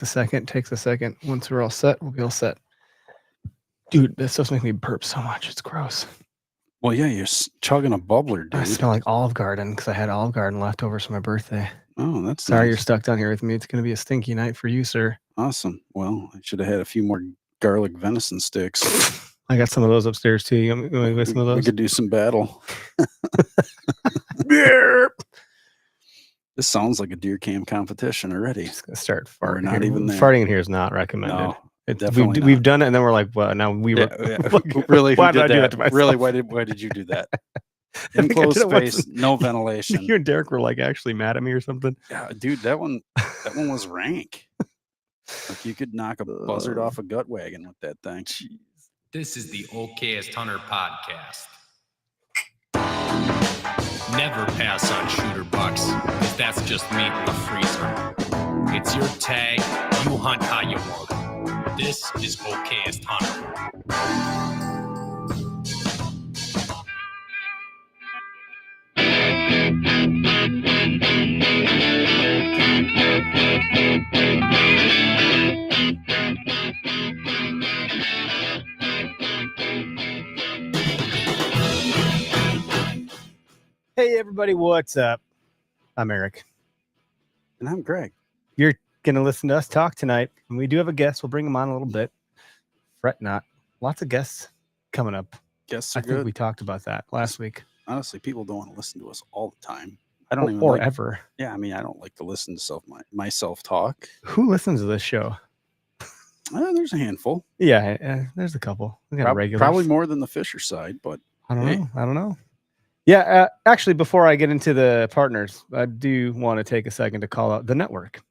the second. Takes a second. Once we're all set, we'll be all set. Dude, this stuff's making me burp so much. It's gross. Well, yeah, you're chugging a bubbler, dude. I smell like Olive Garden because I had Olive Garden leftovers for my birthday. Oh, that's Sorry nice. you're stuck down here with me. It's going to be a stinky night for you, sir. Awesome. Well, I should have had a few more garlic venison sticks. I got some of those upstairs too. You want me to some of those? We could do some battle. This sounds like a deer cam competition already. Just gonna start Or farting. not even there. Farting in here is not recommended. No, It's, definitely we've not. done it, and then we're like, well, now we were really. Why Who did I did do that that? to myself? Really, why did you do that? I think I Enclosed did it once. space, no ventilation. You and Derek were like actually mad at me or something. Yeah, dude, that one was rank. Like you could knock a buzzard off a gut wagon with that thing. This is the OKest Hunter podcast. Never pass on shooter bucks, because that's just meat in the freezer. It's your tag, you hunt how you want. This is OKest Hunter. Hey everybody, what's up? I'm Eric. And I'm Greg. You're gonna listen to us talk tonight, and we do have a guest. We'll bring him on a little bit. Fret not. Lots of guests coming up. Guests are I think good. we talked about that last week. Honestly, people don't want to listen to us all the time. I don't even or like, ever. Yeah, I mean, I don't like to listen to myself talk. Who listens to this show? There's a handful. Yeah, there's a couple. We got regulars. Probably more than the Fisher side, but I don't know. Yeah, actually, before I get into the partners, I do want to take a second to call out the network.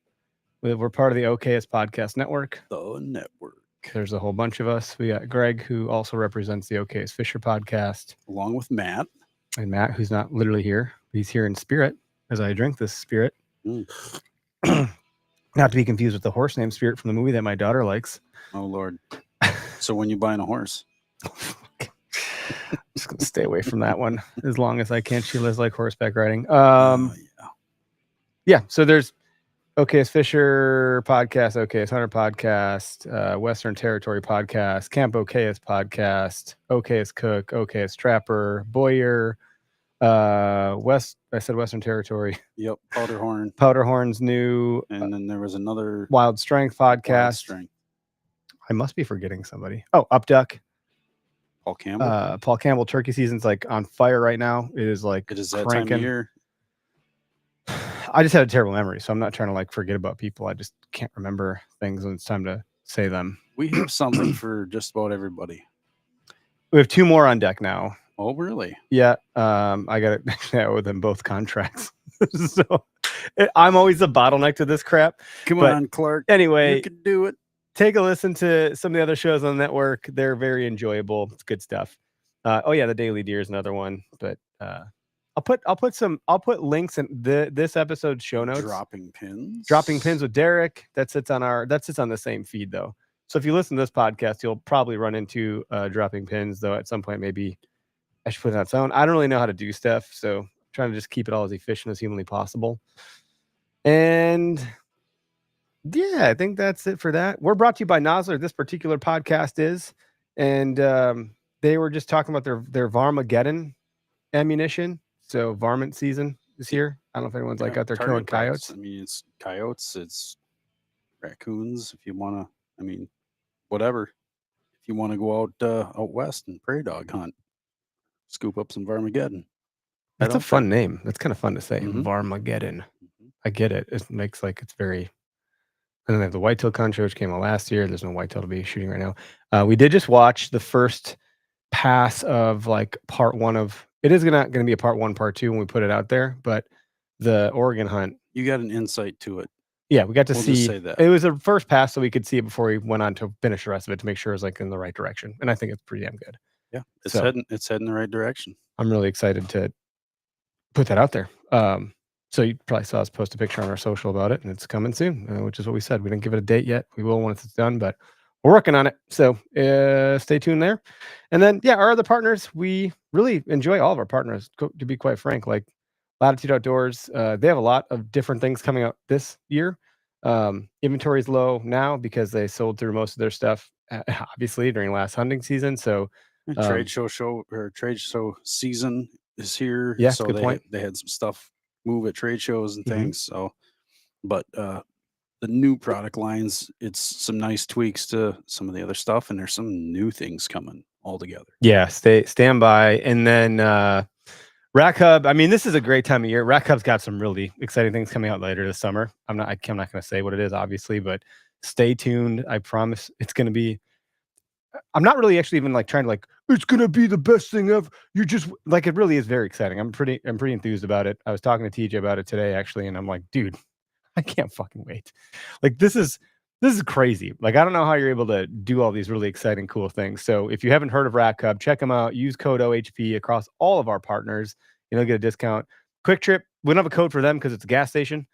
We're part of the OKS Podcast Network. The network. There's a whole bunch of us. We got Greg, who also represents the OKS Fisher Podcast. Along with Matt. And Matt, who's not literally here. He's here in spirit as I drink this spirit. Not to be confused with the horse named Spirit from the movie that my daughter likes. Oh, Lord. So when you buying a horse? I'm just going to stay away from that one as long as I can. She lives like horseback riding. Yeah, so there's OKS Fisher Podcast, OKS Hunter Podcast, Western Territory Podcast, Camp OKS Podcast, OKS Cook, OKS Trapper, Boyer, I said Western Territory. Yep, Powderhorn. Powderhorn's new. And then there was another Wild Strength Podcast. Wild Strength. I must be forgetting somebody. Oh, Upduck. Paul Campbell. Paul Campbell turkey season's like on fire right now. It is like it is that cranking. time of year. I just had a terrible memory, so I'm not trying to like forget about people. I just can't remember things when it's time to say them. We have something for just about everybody. We have two more on deck now. Oh, really? Yeah. I got to I owe them both contracts. So I'm always the bottleneck to this crap. Come on, Clark. Anyway, you can do it. Take a listen to some of the other shows on the network. They're very enjoyable. It's good stuff. The Daily Deer is another one, but I'll put links in this episode's show notes. Dropping pins with Derek. That sits on the same feed though. So if you listen to this podcast, you'll probably run into dropping pins though at some point. Maybe I should put it on its own. I don't really know how to do stuff, so I'm trying to just keep it all as efficient as humanly possible. And yeah, I think that's it for that. We're brought to you by Nosler. This particular podcast is, and they were just talking about their Varmageddon ammunition. So varmint season is here. I don't know if anyone's like out there killing coyotes. I mean, it's coyotes, it's raccoons. If you want to, I mean, whatever. If you want to go out west and prairie dog hunt, scoop up some Varmageddon. That's a fun name. That's kind of fun to say. Mm-hmm. Varmageddon. I get it. It makes like it's very. And then they have the whitetail country, which came out last year. There's no whitetail to be shooting right now. We did just watch the first pass of like part one of. It is not going to be a part one, part two when we put it out there, but the Oregon hunt. You got an insight to it. Yeah, we got to see. Just say that. It was a first pass, so we could see it before we went on to finish the rest of it to make sure it was like in the right direction. And I think it's pretty damn good. Yeah, it's heading the right direction. I'm really excited to put that out there. So you probably saw us post a picture on our social about it, and it's coming soon, which is what we said. We didn't give it a date yet. We will once it's done, but we're working on it. So stay tuned there. And then, our other partners, we really enjoy all of our partners, to be quite frank. Like Latitude Outdoors, they have a lot of different things coming out this year. Inventory is low now because they sold through most of their stuff, obviously during last hunting season. So Trade show season is here. Yeah, so good point. they had some stuff move at trade shows and Mhm. things. So, but the new product lines, it's some nice tweaks to some of the other stuff, and there's some new things coming altogether. Yeah, stand by. And then Rack Hub. I mean, this is a great time of year. Rack Hub's got some really exciting things coming out later this summer. I'm not going to say what it is, obviously, but stay tuned. I promise it's going to be. I'm not really actually even like trying to it's going to be the best thing ever. You're just like, it really is very exciting. I'm pretty enthused about it. I was talking to TJ about it today, actually, and I'm like, dude, I can't fucking wait. Like, this is crazy. Like, I don't know how you're able to do all these really exciting, cool things. So if you haven't heard of Rack Hub, check them out. Use code OHP across all of our partners. You'll get a discount. Quick Trip, we don't have a code for them because it's a gas station.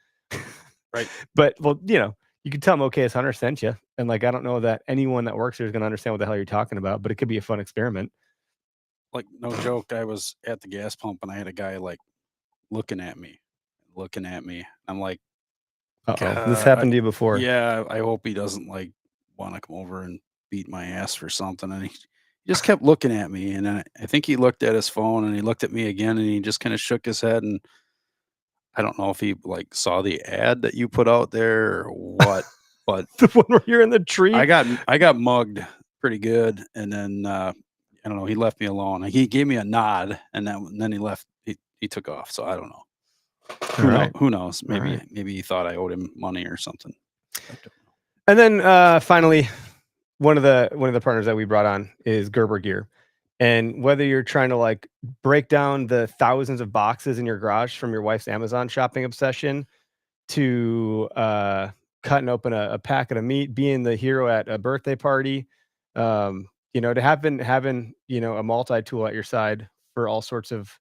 Right. But, well, you can tell them OKS Hunter sent you. And like, I don't know that anyone that works there is going to understand what the hell you're talking about, but it could be a fun experiment. Like, no joke, I was at the gas pump and I had a guy like looking at me. I'm like, This happened to you before. yeah, I hope he doesn't like want to come over and beat my ass for something. And he just kept looking at me. And then I think he looked at his phone and he looked at me again and he just kind of shook his head. And I don't know if he like saw the ad that you put out there or what, but The one where you're in the tree. I got mugged pretty good. And then I don't know, he left me alone. He gave me a nod and then he left. He took off. So I don't know. Who knows? Maybe he thought I owed him money or something. And then finally, one of the partners that we brought on is Gerber Gear. And whether you're trying to like break down the thousands of boxes in your garage from your wife's Amazon shopping obsession to cutting open a packet of meat, being the hero at a birthday party, to having a multi-tool at your side for all sorts of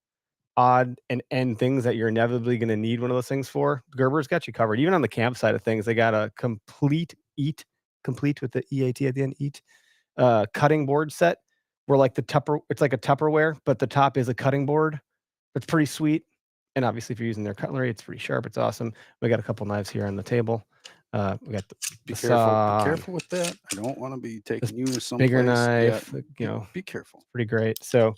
odd and end things that you're inevitably going to need one of those things for, Gerber's got you covered. Even on the camp side of things, they got a complete with the EAT at the end, cutting board set where like it's like a Tupperware, but the top is a cutting board. That's pretty sweet. And obviously if you're using their cutlery, it's pretty sharp. It's awesome. We got a couple knives here on the table. We got the saw. Be careful with that. I don't want to be taking you to some bigger knife. Be careful. Pretty great. So,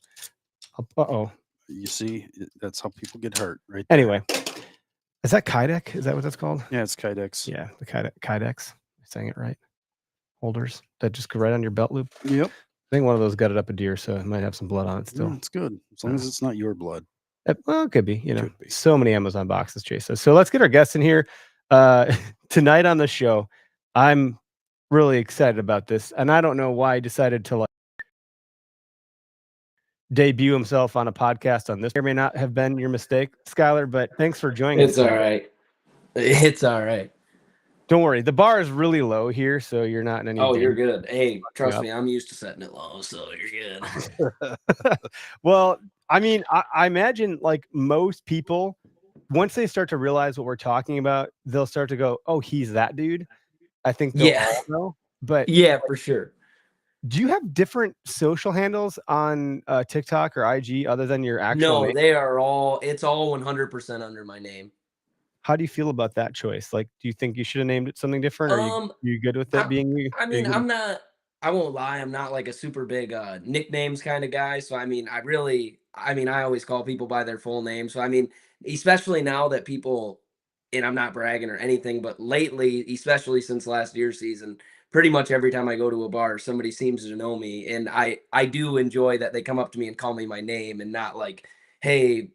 you see, that's how people get hurt, right? Anyway, is that Kydex? Is that what that's called? Yeah, it's Kydex. Yeah, the Kydex. I'm saying it right. Holders that just go right on your belt loop. Yep. I think one of those gutted up a deer, so it might have some blood on it still. It's good as long as it's not your blood. Well, it could be. Could be. So many Amazon boxes, Chase says. So let's get our guests in here tonight on the show. I'm really excited about this, and I don't know why I decided to debut himself on a podcast on this. It may not have been your mistake, Skyler, but thanks for joining us. It's all right. It's all right. Don't worry. The bar is really low here, so you're not in any danger. You're good. Hey, trust me, I'm used to setting it low, so you're good. Well, I mean, I imagine like most people, once they start to realize what we're talking about, they'll start to go, "Oh, he's that dude." I think they'll all know. But yeah, for sure. Do you have different social handles on TikTok or IG other than your actual name? No, they are all. It's all 100% under my name. How do you feel about that choice? Like, do you think you should have named it something different? Or are you good with it being you? I mean, I'm not. I won't lie. I'm not like a super big nicknames kind of guy. So I mean, I always call people by their full name. So I mean, especially now that people, and I'm not bragging or anything, but lately, especially since last year's season, pretty much every time I go to a bar, somebody seems to know me. And I do enjoy that they come up to me and call me my name and not like, hey,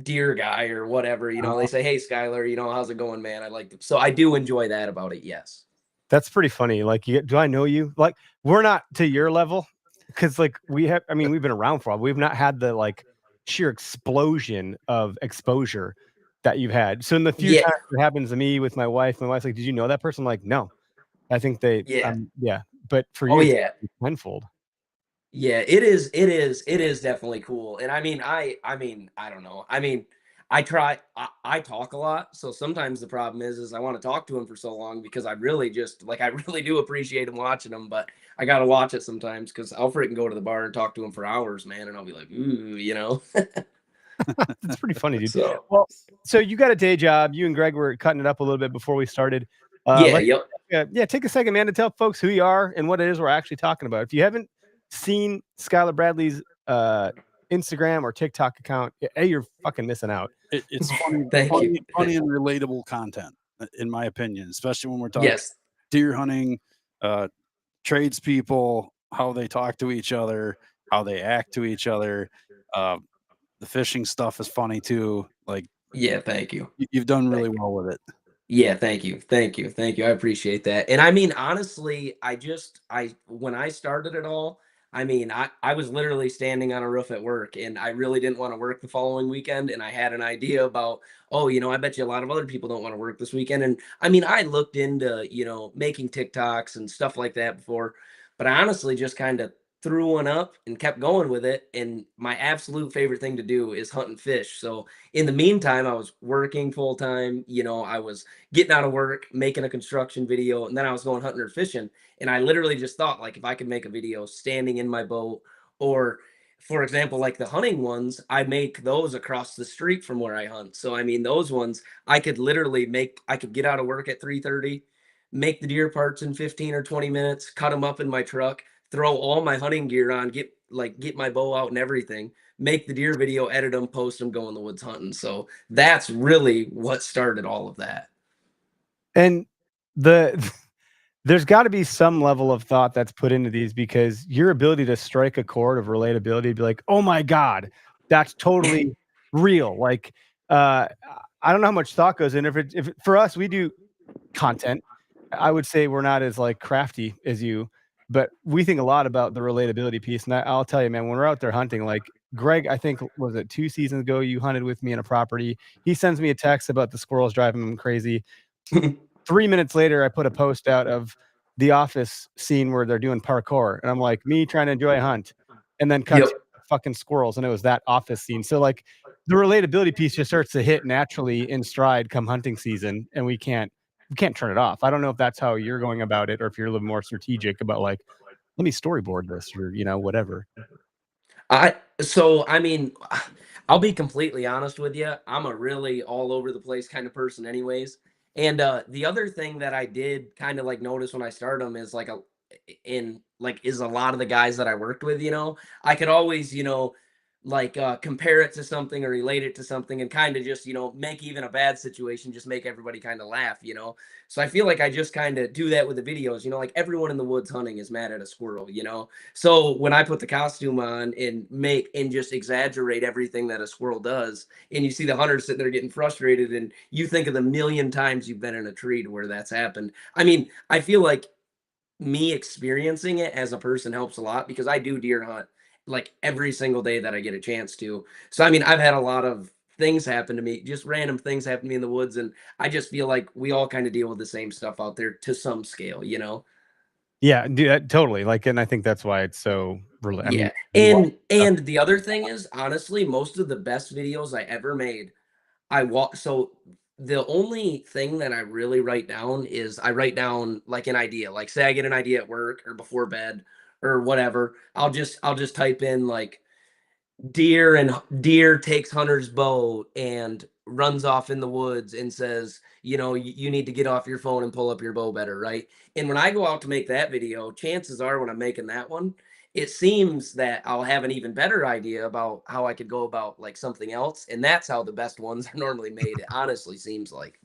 deer guy or whatever, they say, hey, Skyler, how's it going, man? So I do enjoy that about it. Yes. That's pretty funny. Like, do I know you? Like, we're not to your level because like we've been around for a while. We've not had the like sheer explosion of exposure that you've had. So in the few times it happens to me with my wife's like, did you know that person? I'm like, no. I think they, but for you, it's tenfold. Yeah, it is definitely cool. And I mean, I don't know. I mean, I talk a lot. So sometimes the problem is I want to talk to him for so long because I really just I really do appreciate him watching them, but I got to watch it sometimes because I'll freaking go to the bar and talk to him for hours, man. And I'll be like, ooh, That's pretty funny, dude. So you got a day job. You and Greg were cutting it up a little bit before we started. Yep. Yeah, take a second, man, to tell folks who you are and what it is we're actually talking about. If you haven't seen Skyler Bradley's Instagram or TikTok account, you're fucking missing out. It's funny, Thank you. funny and relatable content, in my opinion, especially when we're talking Yes. deer hunting, tradespeople, how they talk to each other, how they act to each other. The fishing stuff is funny too. Like, Yeah, thank you. you've done really well with it. Yeah, thank you. Thank you. Thank you. I appreciate that. And I mean, honestly, when I started it all, I mean, I was literally standing on a roof at work and I really didn't want to work the following weekend. And I had an idea about, oh, I bet you a lot of other people don't want to work this weekend. And I mean, I looked into, making TikToks and stuff like that before, but I honestly just kind of threw one up and kept going with it. And my absolute favorite thing to do is hunt and fish. So in the meantime, I was working full time. I was getting out of work, making a construction video, and then I was going hunting or fishing. And I literally just thought, like, if I could make a video standing in my boat, or for example, like the hunting ones, I make those across the street from where I hunt. So I mean, those ones I could I could get out of work at 3:30, make the deer parts in 15 or 20 minutes, cut them up in my truck, throw all my hunting gear on, get my bow out and everything, make the deer video, edit them, post them, go in the woods hunting. So that's really what started all of that. And there's got to be some level of thought that's put into these, because your ability to strike a chord of relatability, be like, oh my God, that's totally real. Like, I don't know how much thought goes in. If for us, we do content, I would say we're not as like crafty as you, but we think a lot about the relatability piece. And I'll tell you, man, when we're out there hunting, like Greg, I think, was it 2 seasons ago, you hunted with me in a property. He sends me a text about the squirrels driving him crazy. 3 minutes later, I put a post out of the Office scene where they're doing parkour, and I'm like, me trying to enjoy a hunt, and then cut to fucking squirrels, and it was that Office scene. So like, the relatability piece just starts to hit naturally in stride come hunting season, and we can't turn it off. I don't know if that's how you're going about it, or if you're a little more strategic about like, let me storyboard this, or whatever. I mean, I'll be completely honest with you. I'm a really all over the place kind of person anyways. And the other thing that I did kind of like notice when I started them is like is a lot of the guys that I worked with, I could always, compare it to something or relate it to something and kind of just, make even a bad situation, just make everybody kind of laugh. So I feel like I just kind of do that with the videos, like everyone in the woods hunting is mad at a squirrel, so when I put the costume on and just exaggerate everything that a squirrel does, and you see the hunters sitting there getting frustrated, and you think of the million times you've been in a tree to where that's happened. I mean, I feel like me experiencing it as a person helps a lot, because I do deer hunt like every single day that I get a chance to. So I mean, I've had a lot of things happen to me, just random things happen to me in the woods, and I just feel like we all kind of deal with the same stuff out there to some scale, Yeah, dude, totally. Like, and I think that's why it's so Yeah. And the other thing is, honestly, most of the best videos I ever made, so the only thing that I really write down is I write down like an idea. Like, say I get an idea at work or before bed or whatever. I'll just type in like deer takes hunter's bow and runs off in the woods and says, you need to get off your phone and pull up your bow better, right? And when I go out to make that video, chances are when I'm making that one, it seems that I'll have an even better idea about how I could go about like something else, and that's how the best ones are normally made. It honestly seems like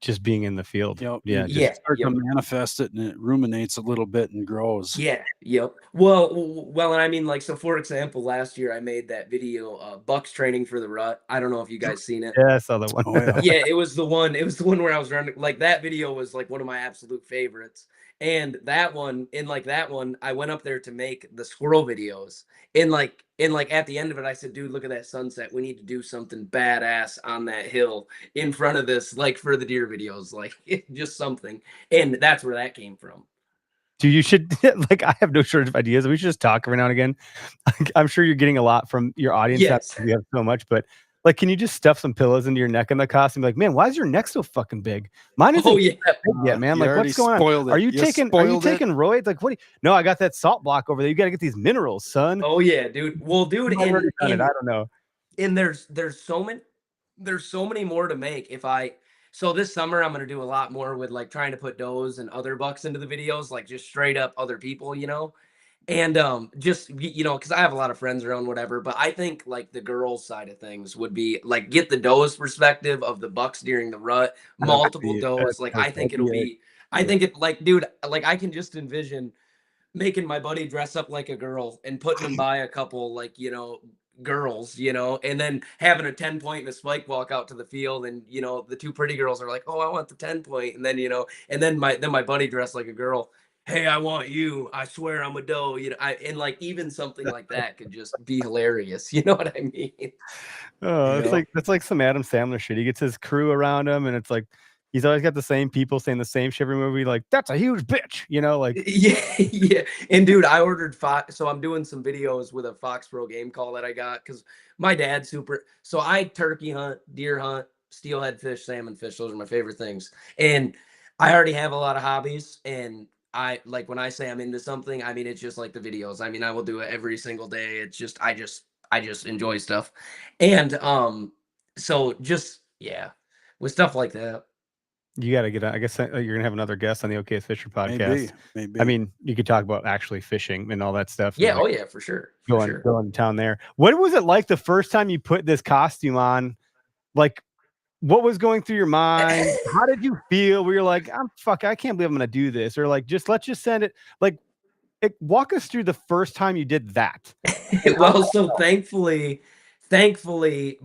just being in the field. Yep. Yeah. You start to manifest it, and it ruminates a little bit and grows. Yeah. Yep. Well, and I mean, like, so for example, last year I made that video, Bucks training for the rut. I don't know if you guys seen it. Yeah, I saw that one. Oh, yeah. Yeah, it was the one where I was running. Like, that video was like one of my absolute favorites. And that one, I went up there to make the squirrel videos. And at the end of it, I said, dude, look at that sunset. We need to do something badass on that hill in front of this, like for the deer videos, like just something. And that's where that came from. Dude, you should like, I have no shortage of ideas. We should just talk every now and again. I'm sure you're getting a lot from your audience. Yes. We have so much, but like, can you just stuff some pillows into your neck in the costume? Like, man, why is your neck so fucking big? Mine isn't big yet, man. Like, what's going on? Are you taking roids? Like, what? No, I got that salt block over there. You got to get these minerals, son. Oh yeah, dude. Well, dude, I don't know. And there's so many more to make. So this summer I'm gonna do a lot more with like trying to put does and other bucks into the videos, like just straight up other people, you know. And just you know, because I have a lot of friends around, whatever. But I think like the girls' side of things would be like get the does perspective of the bucks during the rut, That would multiple be does. Like I think that'd it'll be it. be, I Yeah. think it like, dude, like I can just envision making my buddy dress up like a girl and putting him by a couple like, you know, girls, you know, and then having a 10 point and a spike walk out to the field, and you know the two pretty girls are like, oh, I want the 10 point, and then you know, and then my buddy dressed like a girl, hey, I want you, I swear I'm a doe, you know. And like even something like that could just be hilarious, you know what I mean? Oh, it's Yeah. like that's like some Adam Sandler shit. He gets his crew around him, and it's like he's always got the same people saying the same shit every movie. Like that's a huge bitch, you know. Like Yeah, yeah. And dude, I ordered Fox, so I'm doing some videos with a Fox Pro game call that I got because my dad's super. So I turkey hunt, deer hunt, steelhead fish, salmon fish. Those are my favorite things. And I already have a lot of hobbies. And I like when I say I'm into something, I mean it's just like the videos. I mean, I will do it every single day. It's just I just enjoy stuff. And so just yeah, with stuff like that. you got to get. I guess you're gonna have another guest on the OK Fisher podcast. Maybe. I mean, you could talk about actually fishing and all that stuff. Yeah, and, like, oh yeah, for sure. For sure. going to town there. What was it like the first time you put this costume on? Like, what was going through your mind? How did you feel? Were you like, I can't believe I'm gonna do this, or like, let's just send it. Like, walk us through the first time you did that. Well, so thankfully,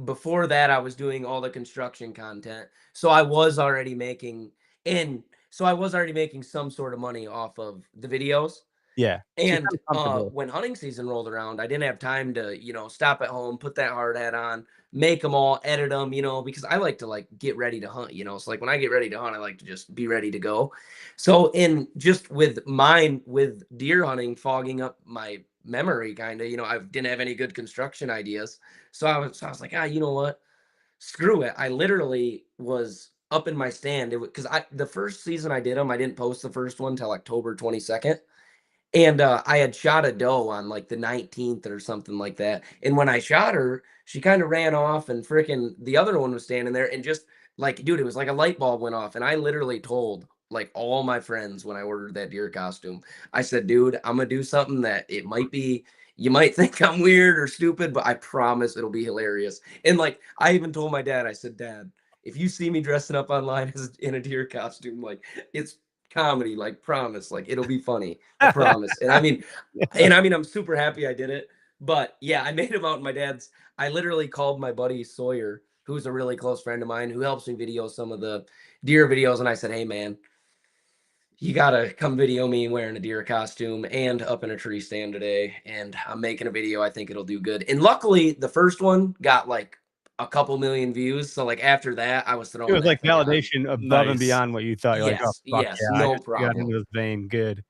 before that, I was doing all the construction content. So I was already making, and so I was already making some sort of money off of the videos. Yeah, so you're And kinda comfortable. when hunting season rolled around, I didn't have time to, you know, stop at home, put that hard hat on, make them all, edit them, you know, because I like to like get ready to hunt, you know. So like when I get ready to hunt, I like to just be ready to go. So in just with mine with deer hunting fogging up my memory, kind of, you know, I didn't have any good construction ideas. So I was like, you know what? Screw it. I literally was up in my stand. Because I the first season I did them, I didn't post the first one till October 22nd. And, I had shot a doe on, like, the 19th or something like that, and when I shot her, she kinda ran off, and fricking the other one was standing there, and just like, dude, it was like a light bulb went off, and I literally told, like, all my friends when I ordered that deer costume, I said, "Dude, Imma do something that it might be, you might think I'm weird or stupid, but I promise it'll be hilarious." And, like, I even told my dad, I said, "Dad, if you see me dressing up online as in a deer costume, like, it's comedy, like, promise, like, it'll be funny, I promise." And I mean, I'm super happy I did it. But yeah, I made him out in my dad's. I literally called my buddy Sawyer, who's a really close friend of mine who helps me video some of the deer videos. And I said, hey, man, you got to come video me wearing a deer costume and up in a tree stand today. And I'm making a video. I think it'll do good. And luckily, the first one got like a couple million views. So, like, after that, I was It throwing was that like thing on. validation above and Nice. beyond what you thought. You're like, oh Yes, fuck yes, yeah, I no just got into problem. this vein. Good.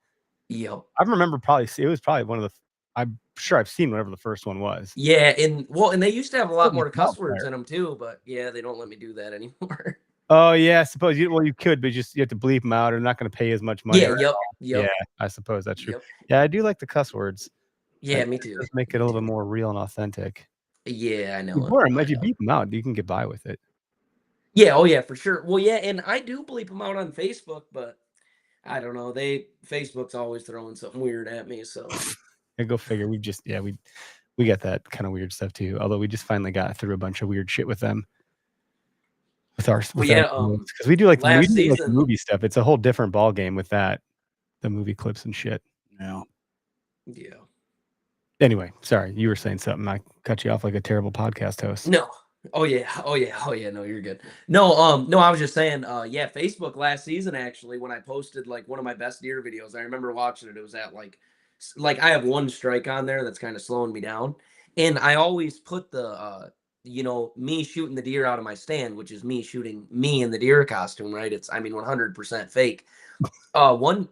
Yep. I remember it was probably one of the. I'm sure I've seen whatever the first one was. Yeah, and well, and they used to have a lot Holy more cuss words wildfire. in them too, but yeah, they don't let me do that anymore. Oh yeah, I suppose you could, but you have to bleep them out. Or not going to pay as much money. Yeah, Right? yep, Yeah, yep, I suppose that's true. yep. Yeah, I do like the cuss words. Yeah, It me too. does make it Me a little too. bit more real and authentic. Yeah, I You know it. blur 'em, I if you know. beep them out, you can get by with it. Yeah, oh yeah, for sure. Well, yeah, and I do bleep them out on Facebook, but I don't know. Facebook's always throwing something weird at me, so Yeah, go figure. We got that kind of weird stuff too. Although we just finally got through a bunch of weird shit with them. well, yeah. Because we do like Last season, movie stuff. It's a whole different ball game with that, the movie clips and shit. Yeah. yeah. Anyway, sorry, you were saying something. I cut you off like a terrible podcast host. No. Oh yeah. Oh yeah. Oh yeah. No, you're good. No, I was just saying, yeah, Facebook last season actually, when I posted like one of my best deer videos, I remember watching it. It was at like I have one strike on there that's kind of slowing me down. And I always put the you know, me shooting the deer out of my stand, which is me shooting me in the deer costume, right? It's, I mean, 100% fake. One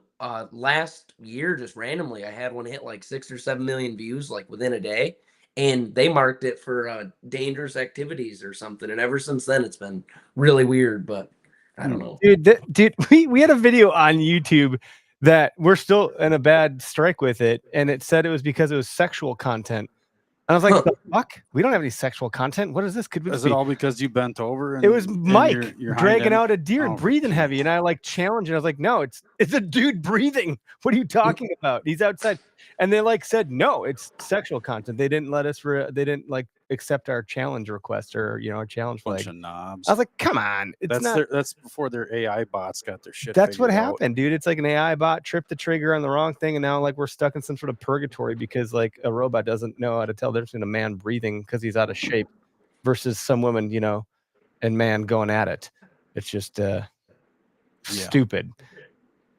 last year, just randomly, I had one hit like 6 or 7 million views like within a day, and they marked it for dangerous activities or something. And ever since then, it's been really weird. But I don't know. Dude, we had a video on YouTube that we're still in a bad strike with it, and it said it was because it was sexual content. I was like, Huh. the fuck? We don't have any sexual content. What is this? Could we Is just it be? all because you bent over? And, It was and Mike your hind dragging end- out a deer and Oh, breathing geez. heavy, and I like challenged, and I was like, no, it's a dude breathing. What are you talking about? He's outside, and they like said no, it's sexual content. They didn't let us. They didn't like accept our challenge request or our challenge Bunch flag. of knobs. I was like, come on, it's not. That's before their AI bots got their shit. That's what figured out. happened, dude. It's like an AI bot tripped the trigger on the wrong thing, and now like we're stuck in some sort of purgatory because like a robot doesn't know how to tell the difference between a man breathing because he's out of shape versus some woman, and man going at it. It's just stupid.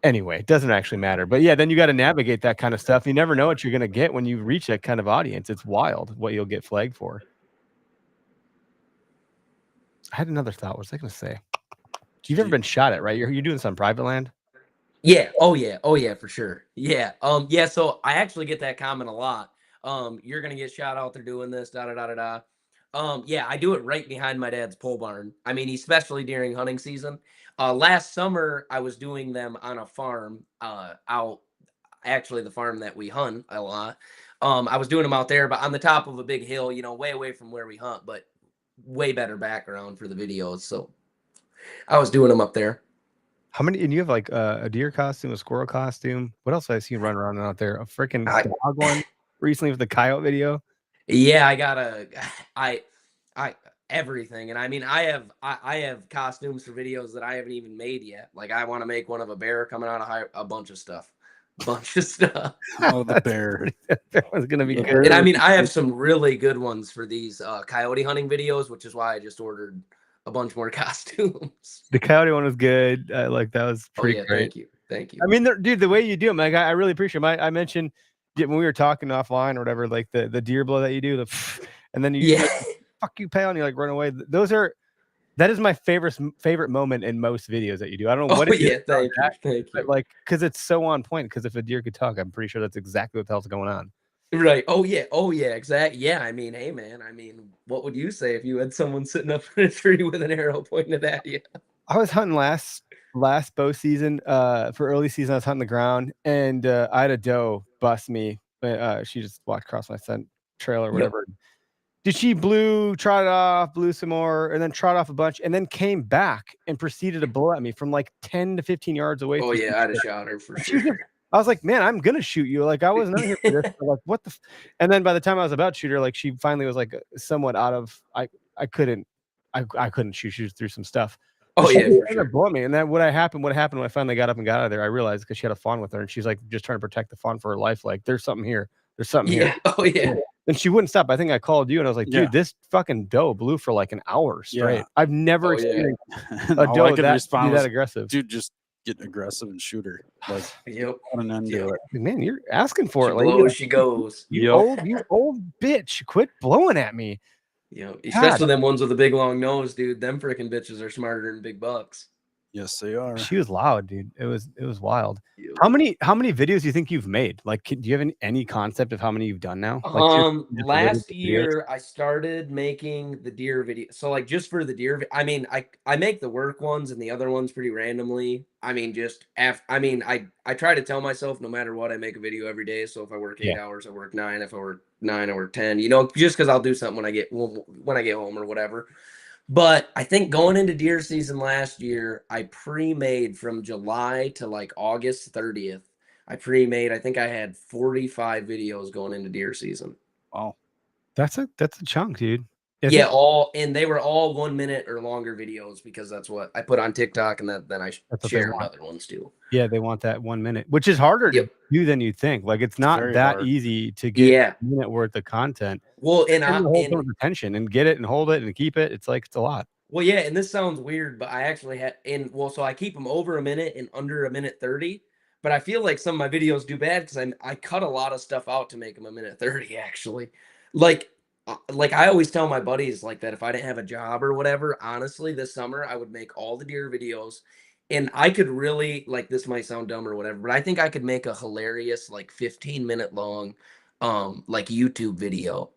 Anyway, it doesn't actually matter. But yeah, then you got to navigate that kind of stuff. You never know what you're going to get when you reach that kind of audience. It's wild what you'll get flagged for. I had another thought. What was I going to say? You've never been shot at, right? You're doing this on private land? Yeah. Oh yeah, for sure. Yeah. Yeah, so I actually get that comment a lot. You're gonna get shot out there doing this, da da da da da. Yeah, I do it right behind my dad's pole barn. I mean, especially during hunting season. Last summer I was doing them on a farm, out actually the farm that we hunt a lot. I was doing them out there, but on the top of a big hill, way away from where we hunt, but way better background for the videos. So I was doing them up there. How many? And you have like a deer costume, a squirrel costume. What else have I seen running around out there? A freaking dog one recently with the coyote video. Yeah, I got I everything, and I mean, I have costumes for videos that I haven't even made yet. Like, I want to make one of a bear coming out of a bunch of stuff. Oh, the bear. That one's gonna be good. And I mean, I have some really good ones for these coyote hunting videos, which is why I just ordered a bunch more costumes. The coyote one was good. That was pretty great. Thank you. I mean, dude, the way you do them, like I really appreciate them. I mentioned when we were talking offline or whatever, like the deer blow that you do, and then you like, fuck you, pal, and you like run away. That is my favorite moment in most videos that you do. I don't know what it is. Thank you. But like, because it's so on point. Because if a deer could talk, I'm pretty sure that's exactly what the hell's going on. Right. Oh yeah, exactly. Yeah, I mean, hey man, what would you say if you had someone sitting up in a tree with an arrow pointed at you? I was hunting last bow season. For early season, I was hunting the ground, and I had a doe bust me. She just walked across my scent trail or whatever. Yep. Did she trotted off, blew some more, and then trotted off a bunch, and then came back and proceeded to blow at me from like 10 to 15 yards away. Oh yeah, I'd have shot her for sure. I was like, man, I'm gonna shoot you. Like, I wasn't out here for this. Like, what the? And then by the time I was about to shoot her, like, she finally was like somewhat out of. I couldn't shoot. She was through some stuff. Oh yeah, for sure. Blow me. And then what happened when I finally got up and got out of there, I realized because she had a fawn with her, and she's like just trying to protect the fawn for her life. Like, there's something here. There's something here. Oh yeah. And she wouldn't stop. I think I called you, and I was like, dude, this fucking doe blew for like an hour straight. Yeah. I've never experienced a doe that aggressive. Dude, just get aggressive and shoot her. Like, yep. Put an end to it. Man, you're asking for she it. Like, blows, she goes. You old bitch. Quit blowing at me. Yeah, especially them ones with a big long nose, dude. Them freaking bitches are smarter than big bucks. Yes, they are. She was loud, dude. It was wild. Yep. How many videos do you think you've made? Like, do you have any concept of how many you've done now? Like, last year I started making the deer video. So like just for the deer, I mean, I make the work ones and the other ones pretty randomly. I mean, I try to tell myself no matter what, I make a video every day. So if I work 8 hours, I work 9. If I work 9, I work 10. Just because I'll do something when I get home or whatever. But I think going into deer season last year, I pre-made from July to like August 30th. I think I had 45 videos going into deer season. Wow. That's a chunk, dude. Yeah, and they were all 1 minute or longer videos because that's what I put on TikTok, and then I share other ones too. Yeah, they want that 1 minute, which is harder to do than you think. Like, it's not that hard. Easy to get a minute worth of content. Well, and hold attention and get it and hold it and keep it. It's a lot. Well, yeah, and this sounds weird, but I actually so I keep them over a minute and under a minute 30. But I feel like some of my videos do bad because I cut a lot of stuff out to make them a minute 30. Actually, like I always tell my buddies like that if I didn't have a job or whatever, honestly, this summer I would make all the deer videos, and I could really, like, this might sound dumb or whatever, but I think I could make a hilarious like 15-minute long like YouTube video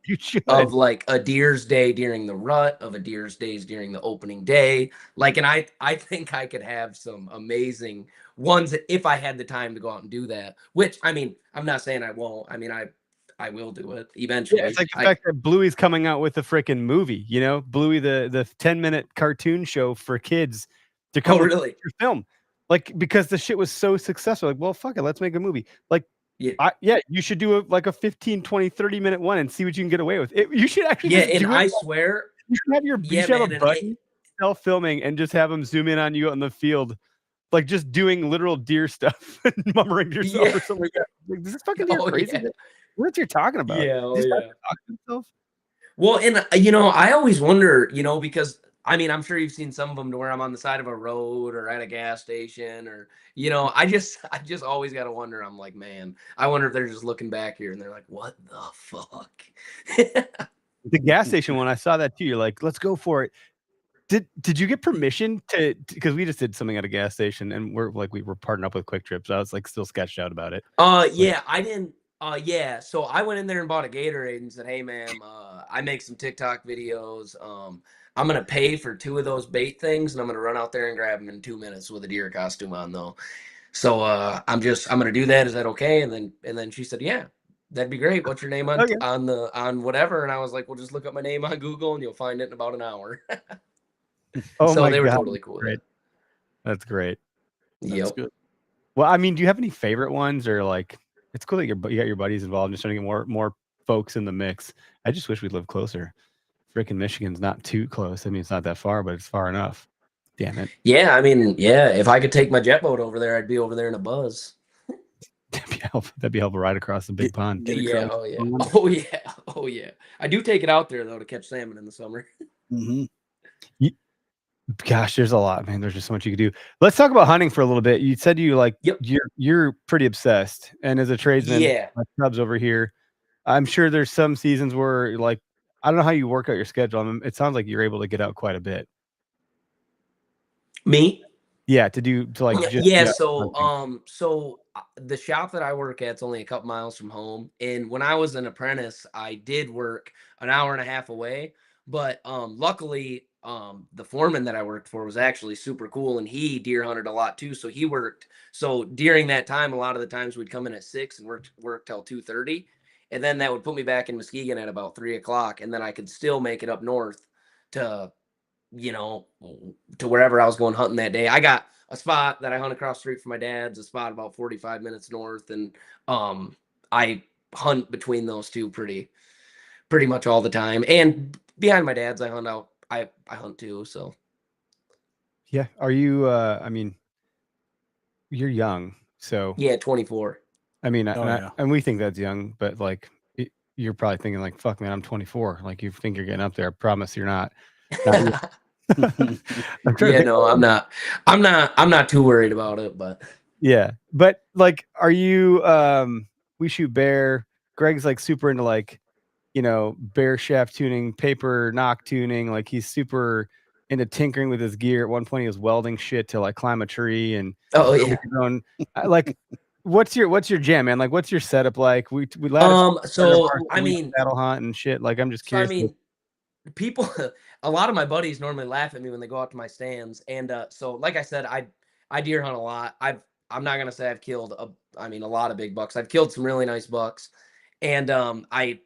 of like a deer's day during the rut, of a deer's days during the opening day. Like, and I think I could have some amazing ones if I had the time to go out and do that, which I mean, I'm not saying I won't. I mean, I will do it Yeah, eventually. it's like the fact that Bluey's coming out with a freaking movie, you know, Bluey, the 10-minute cartoon show for kids to come with really? your film. Like, because the shit was so successful. Like, well, fuck it, let's make a movie. Like, Yeah. you should do a 15, 20, 30-minute one and see what you can get away with. You should actually Yeah, just and do it. I swear, You should have you should have a buddy self-filming and just have them zoom in on you out in the field, like just doing literal deer stuff and mummering to yourself or something like that. Like, this is fucking deer crazy. Yeah. What you're talking about? Yeah, Is he talking to himself? Well, and I always wonder, because I mean, I'm sure you've seen some of them to where I'm on the side of a road or at a gas station, or I just always got to wonder. I'm like, man, I wonder if they're just looking back here and they're like, what the fuck? The gas station one, I saw that too. You're like, let's go for it. Did you get permission to, because we just did something at a gas station and we were partnering up with Quick Trip, so I was like still sketched out about it. Yeah, I didn't. Yeah, so I went in there and bought a Gatorade and said, hey, ma'am, I make some TikTok videos. I'm gonna pay for 2 of those bait things, and I'm gonna run out there and grab them in 2 minutes with a deer costume on, though. So I'm gonna do that. Is that okay? And then she said, yeah, that'd be great. What's your name on whatever? And I was like, well, just look up my name on Google and you'll find it in about an hour. Oh, so my they were God, totally cool. great. That's great. Yep. Good. Well, I mean, do you have any favorite ones, or like, it's cool that you got your buddies involved and just trying to get more folks in the mix. I just wish we'd live closer. Freaking Michigan's not too close. I mean, it's not that far, but it's far enough. Damn it. Yeah, I mean, yeah, if I could take my jet boat over there, I'd be over there in a buzz. That'd be helpful right across the big pond. Yeah, oh yeah. I do take it out there though to catch salmon in the summer. Mm-hmm. Gosh, there's a lot, man. There's just so much you could do. Let's talk about hunting for a little bit. You said you're pretty obsessed, and as a tradesman, my Cubs over here, I'm sure there's some seasons where, like, I don't know how you work out your schedule. I mean, it sounds like you're able to get out quite a bit. Me? Yeah, so the shop that I work at is only a couple miles from home, and when I was an apprentice, I did work an hour and a half away. But luckily, the foreman that I worked for was actually super cool, and he deer hunted a lot too. So he worked. So during that time, a lot of the times we'd come in at 6 and work till 2:30, and then that would put me back in Muskegon at about 3 o'clock, and then I could still make it up north to wherever I was going hunting that day. I got a spot that I hunt across the street from my dad's, a spot about 45 minutes north, and I hunt between those two pretty much all the time. And behind my dad's, I hunt out. I hunt too. So yeah. Are you? I mean, you're young, so yeah, 24. I mean, and we think that's young, but like, you're probably thinking like, "Fuck, man, I'm 24." Like, you think you're getting up there. I promise you're not. I'm not. I'm not too worried about it, but yeah. But like, are you? We shoot bear. Greg's like super into like, bear shaft tuning, paper knock tuning. Like, he's super into tinkering with his gear. At one point, he was welding shit to like climb a tree and like. What's your jam, man? Like, what's your setup like? We so I mean, saddle hunt and shit. Like, I'm just curious. I mean, people, a lot of my buddies normally laugh at me when they go out to my stands, and so like I said, I deer hunt a lot. I'm not gonna say I've killed a lot of big bucks. I've killed some really nice bucks, and I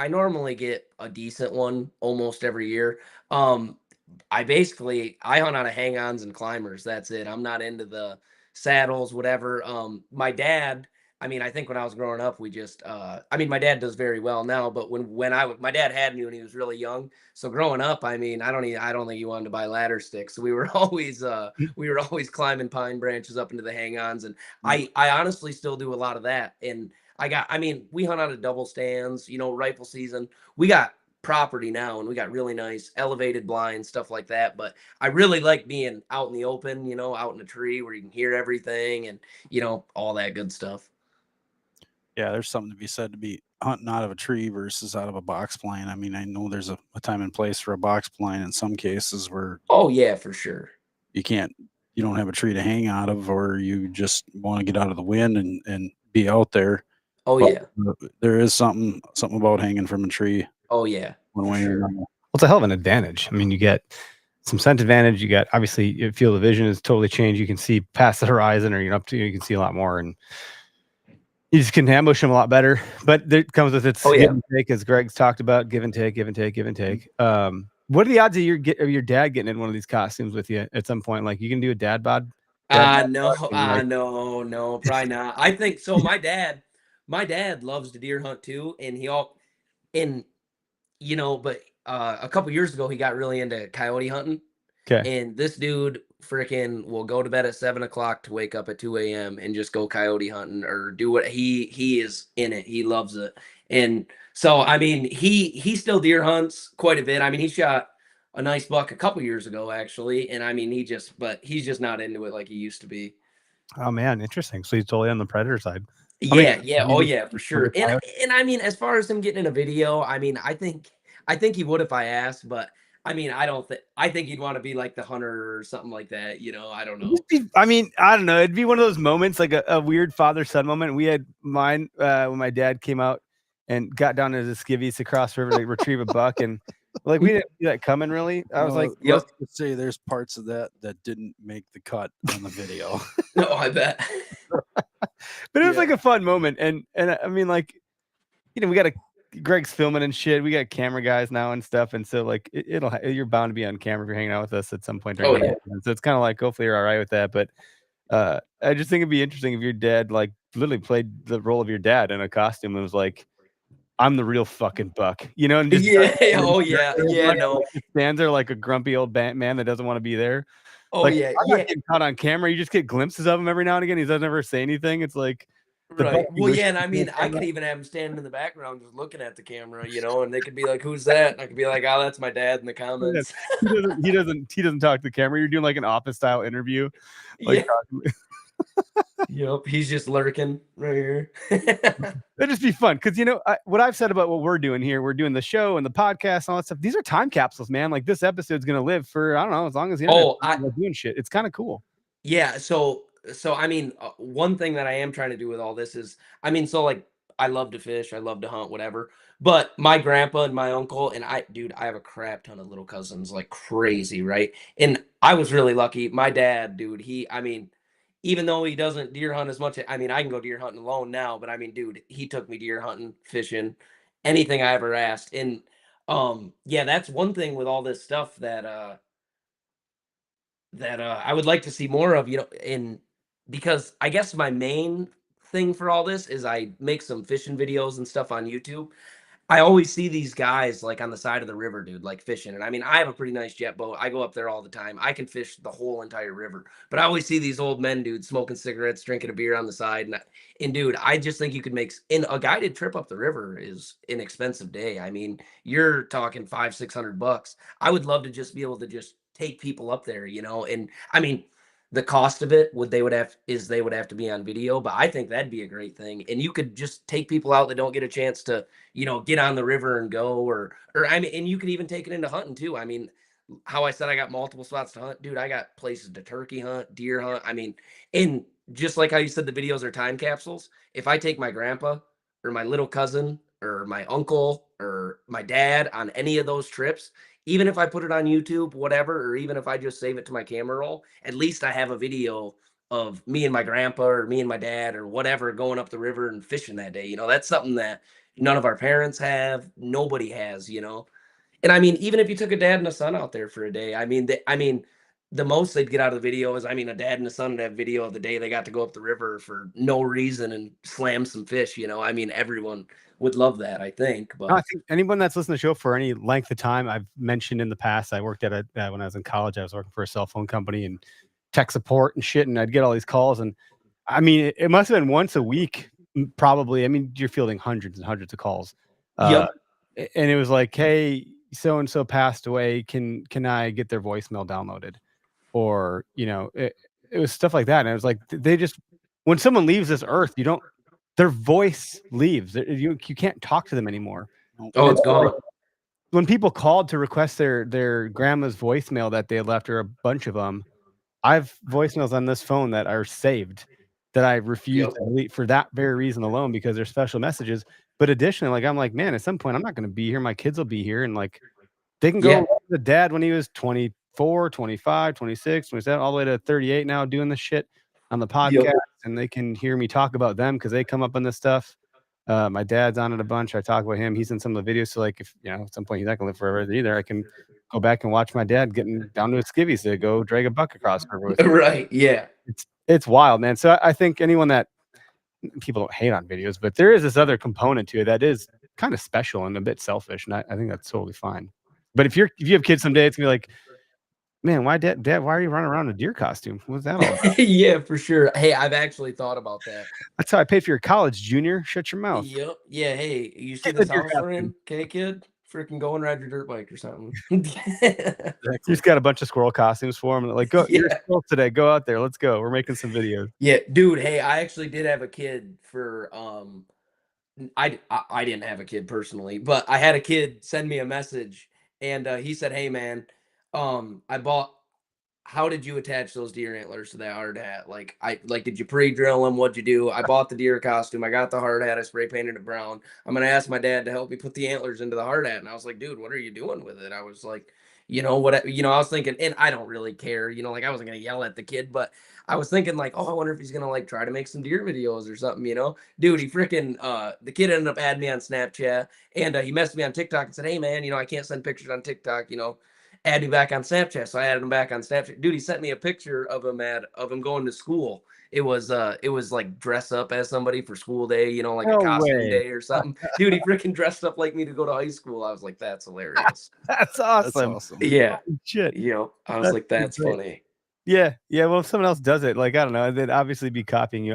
normally get a decent one almost every year. I hunt out of hang-ons and climbers. That's it. I'm not into the saddles, whatever. My dad, I think when I was growing up, we just, my dad does very well now, but my dad had me when he was really young. So growing up, I don't think he wanted to buy ladder sticks. So we were always climbing pine branches up into the hang-ons. And I honestly still do a lot of that. And we hunt out of double stands, rifle season. We got property now, and we got really nice elevated blinds, stuff like that. But I really like being out in the open, out in a tree where you can hear everything and, all that good stuff. Yeah, there's something to be said to be hunting out of a tree versus out of a box blind. I mean, I know there's a time and place for a box blind in some cases where. Oh yeah, for sure. You don't have a tree to hang out of, or you just want to get out of the wind and be out there. Oh yeah. There is something about hanging from a tree. Oh yeah. One way or another. Well, it's a hell of an advantage. I mean, you get some scent advantage. You got, obviously, your field of vision is totally changed. You can see past the horizon, or you can see a lot more. And You just can ambush them a lot better, but it comes with its Oh, give yeah. and take, as Greg's talked about. Give and take, give and take, give and take. What are the odds of your dad getting in one of these costumes with you at some point? Like, you can do a dad bod. No, and, like, no, probably not. I think so. My dad loves to deer hunt too, and and but a couple years ago he got really into coyote hunting. okay. And this dude freaking will go to bed at 7 o'clock to wake up at 2 a.m. and just go coyote hunting or do what he is in it. He loves it. And so I mean he still deer hunts quite a bit. I mean he shot a nice buck a couple years ago actually. And I mean but he's just not into it like he used to be. Oh man, interesting. So he's totally on the predator side. I mean, Yeah, oh yeah, for sure. And coyote. and I mean, as far as him getting in a video, I mean, I think he would if I asked, but I mean, I think he'd want to be like the hunter or something like that, I don't know. I mean, I don't know. It'd be one of those moments, like a weird father-son moment. We had mine when my dad came out and got down to the skivvies across the river to retrieve a buck, and like we didn't see that coming really. I was like, Yep. let's just say there's parts of that didn't make the cut on the video. No, I bet. but it was Yeah. like a fun moment, and I mean, like, we got Greg's filming and shit. We got camera guys now and stuff, and so like you're bound to be on camera if you're hanging out with us at some point during Oh, the yeah. weekend. So it's kind of like hopefully you're all right with that. But I just think it'd be interesting if your dad like literally played the role of your dad in a costume and was like, "I'm the real fucking buck," and just Yeah, oh yeah, yeah, no. stands there like a grumpy old man that doesn't want to be there. Oh Like, yeah, I'm yeah. not getting caught on camera. You just get glimpses of him every now and again. He doesn't ever say anything. It's like the buck Right. you Well, wish yeah, and you I could mean, see on I camera. could even have him standing in the background just looking at the camera, and they could be like, "Who's that?" And I could be like, "Oh, that's my dad," in the comments. He doesn't talk to the camera. You're doing like an office style interview. Like, Yeah. Yep, he's just lurking right here. that'd just be fun because what I've said about what we're doing here. We're doing the show and the podcast and all that stuff. These are time capsules, man. Like, this episode's gonna live for, I don't know, as long as the internet doing shit. It's kind of cool. Yeah, so I mean, one thing that I am trying to do with all this is, I mean, so like I love to fish, I love to hunt, whatever. But my grandpa and my uncle and dude, I have a crap ton of little cousins, like crazy, right? And I was really lucky. My dad, dude, I mean, even though he doesn't deer hunt as much, I mean, I can go deer hunting alone now, but I mean, dude, he took me deer hunting, fishing, anything I ever asked. And yeah, that's one thing with all this stuff that I would like to see more of, because I guess my main thing for all this is I make some fishing videos and stuff on YouTube. I always see these guys like on the side of the river, dude, like fishing. And I mean, I have a pretty nice jet boat. I go up there all the time. I can fish the whole entire river. But I always see these old men, dude, smoking cigarettes, drinking a beer on the side. And dude, I just think you could in a guided trip up the river is an expensive day. I mean, you're talking $500-600. I would love to just be able to just take people up there, and I mean, the cost of it they would have to be on video, but I think that'd be a great thing. And you could just take people out that don't get a chance to get on the river and go, or I mean, and you could even take it into hunting too. I mean, how I said I got multiple spots to hunt, dude, I got places to turkey hunt, deer hunt. I mean, and just like how you said the videos are time capsules, if I take my grandpa or my little cousin or my uncle or my dad on any of those trips, even if I put it on YouTube, whatever, or even if I just save it to my camera roll, at least I have a video of me and my grandpa or me and my dad or whatever going up the river and fishing that day. That's something that none of our parents have, nobody has. And I mean, even if you took a dad and a son out there for a day, I mean, the most they'd get out of the video is, I mean, a dad and a son would have video of the day they got to go up the river for no reason and slam some fish. I mean, everyone would love that, I think. No, I But think anyone that's listened to the show for any length of time, I've mentioned in the past, I worked at when I was in college, I was working for a cell phone company and tech support and shit, and I'd get all these calls, and I mean, it must have been once a week, probably. I mean, you're fielding hundreds and hundreds of calls, yep, and it was like, hey, so and so passed away. Can I get their voicemail downloaded? Or it was stuff like that, and it was like they just, when someone leaves this earth, their voice leaves. You can't talk to them anymore. oh, And it's so, like, gone. when people called to request their grandma's voicemail that they had left her, a bunch of them, I've voicemails on this phone that are saved that I refuse Yep. to delete for that very reason alone, because they're special messages. But additionally, like, I'm like, man, at some point I'm not going to be here. My kids will be here, and like, they can go Yeah. to the dad when he was 24, 25, 26, 27, all the way to 38 now doing this shit. on the podcast, and they can hear me talk about them because they come up on this stuff. My dad's on it a bunch. I talk about him. He's in some of the videos. So like if at some point he's not gonna live forever either, I can go back and watch my dad getting down to his skivvies to go drag a buck across the river with me. Right. Yeah. It's wild, man. So I think anyone that people don't hate on videos, but there is this other component to it that is kind of special and a bit selfish, and I think that's totally fine. But if you have kids someday, it's gonna be like, man, why dad, why are you running around in a deer costume? What's that all about? Yeah, for sure. Hey, I've actually thought about that. That's how I paid for your college, Junior. Shut your mouth. Yep. Yeah. Hey, you see Get the this deer house we're costume. in? Okay, kid. Freaking go and ride your dirt bike or something. You just got a bunch of squirrel costumes for them. Like, go, you're squirrel today. Go out there. Let's go. We're making some videos. Yeah, dude. Hey, I actually did have a kid for I didn't have a kid personally, but I had a kid send me a message, and he said, "Hey, man, I bought. How did you attach those deer antlers to that hard hat? Like, did you pre-drill them? What'd you do? I bought the deer costume. I got the hard hat. I spray painted it brown. I'm gonna ask my dad to help me put the antlers into the hard hat." And I was like, "Dude, what are you doing with it?" I was like, what? I was thinking, and I don't really care. Like I wasn't gonna yell at the kid, but I was thinking like, oh, I wonder if he's gonna like try to make some deer videos or something. Dude, he freaking the kid ended up adding me on Snapchat, and he messaged me on TikTok and said, "Hey, man, I can't send pictures on TikTok. Add me back on Snapchat." So I added him back on Snapchat. Dude, he sent me a picture of him going to school. It was like dress up as somebody for school day, like No a costume way. day or something. Dude, he freaking dressed up like me to go to high school. I was like, that's hilarious. That's awesome. That's awesome. Yeah. Shit. I was like, that's great. funny. Yeah. Well, if someone else does it, like I don't know, they'd obviously be copying you.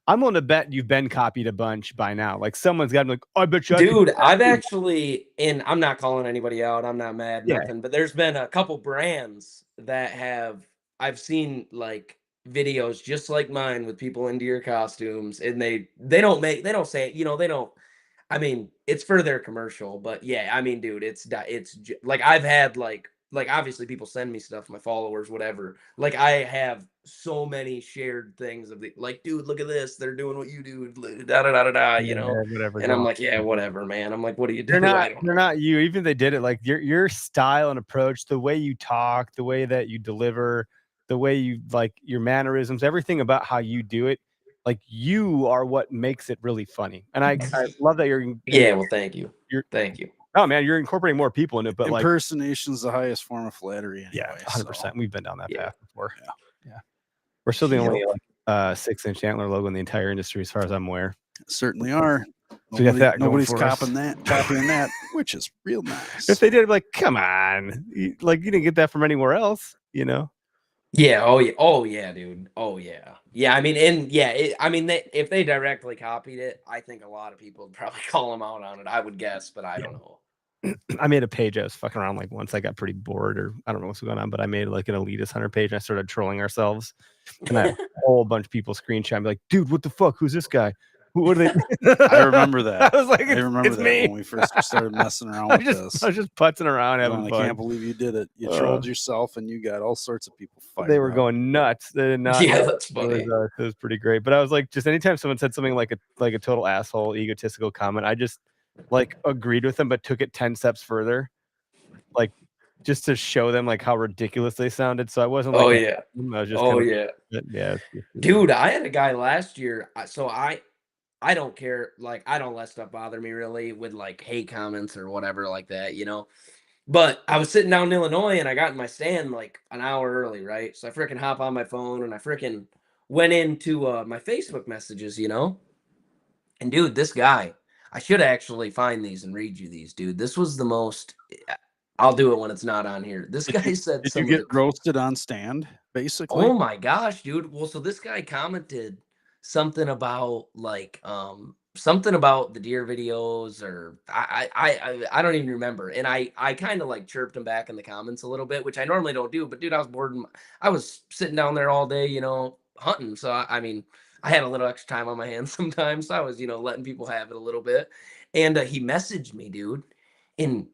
I'm willing to bet you've been copied a bunch by now. Like someone's got to be like, I bet you. Dude, I've actually, and I'm not calling anybody out. I'm not mad, Yeah. nothing. But there's been a couple brands that I've seen like videos just like mine with people in deer costumes, and they don't say it. They don't. I mean, it's for their commercial, but yeah, I mean, dude, it's like I've had like obviously people send me stuff, my followers, whatever. Like I have so many shared things of like, dude, look at this, they're doing what you do, da da da da da, whatever. And I'm like, yeah, whatever, man. I'm like, what do you do? They're not you. Even if they did it, like your style and approach, the way you talk, the way that you deliver, the way you like your mannerisms, everything about how you do it, like you are what makes it really funny. And I love that you're. Yeah, well, thank you. Thank you. Oh man, you're incorporating more people in it, but impersonation's the highest form of flattery. Anyway, yeah, 100%. So. We've been down that path before. Yeah. We're still the only 6-inch antler logo in the entire industry, as far as I'm aware. Certainly are. So Nobody's copying that, which is real nice. If they did, like, come on, you didn't get that from anywhere else, Yeah. Oh yeah. Oh yeah, dude. Oh yeah. Yeah. I mean, if they directly copied it, I think a lot of people would probably call them out on it. I would guess, but I don't know. I made a page. I was fucking around like once I got pretty bored, or I don't know what's going on, but I made like an elitist hunter page and I started trolling ourselves. And I had a whole bunch of people screenshot me like, dude, what the fuck? Who's this guy? What are they? I remember that. I was like, I remember that me. when we first started messing around with this. I was just putzing around having fun. I can't believe you did it. You trolled yourself and you got all sorts of people fired. They were going nuts. They did not. Yeah, that's funny. It was pretty great. But I was like, just anytime someone said something like a total asshole, egotistical comment, I just like agreed with them, but took it 10 steps further, like just to show them like how ridiculous they sounded. So I wasn't like, I was just yeah. Dude, I had a guy last year. So I don't care. Like, I don't let stuff bother me really with like hate comments or whatever like that, But I was sitting down in Illinois and I got in my stand like an hour early, right? So I freaking hop on my phone and I freaking went into my Facebook messages, And dude, this guy, I should actually find these and read you these, dude. This was the most. I'll do it when it's not on here. This guy said, "Did you get roasted on stand?" Basically. Oh my gosh, dude. Well, so this guy commented something about like something about the deer videos, or I don't even remember. And I kind of like chirped him back in the comments a little bit, which I normally don't do. But dude, I was bored. I was sitting down there all day, hunting. So I mean, I had a little extra time on my hands sometimes. So I was, letting people have it a little bit. And he messaged me, dude, and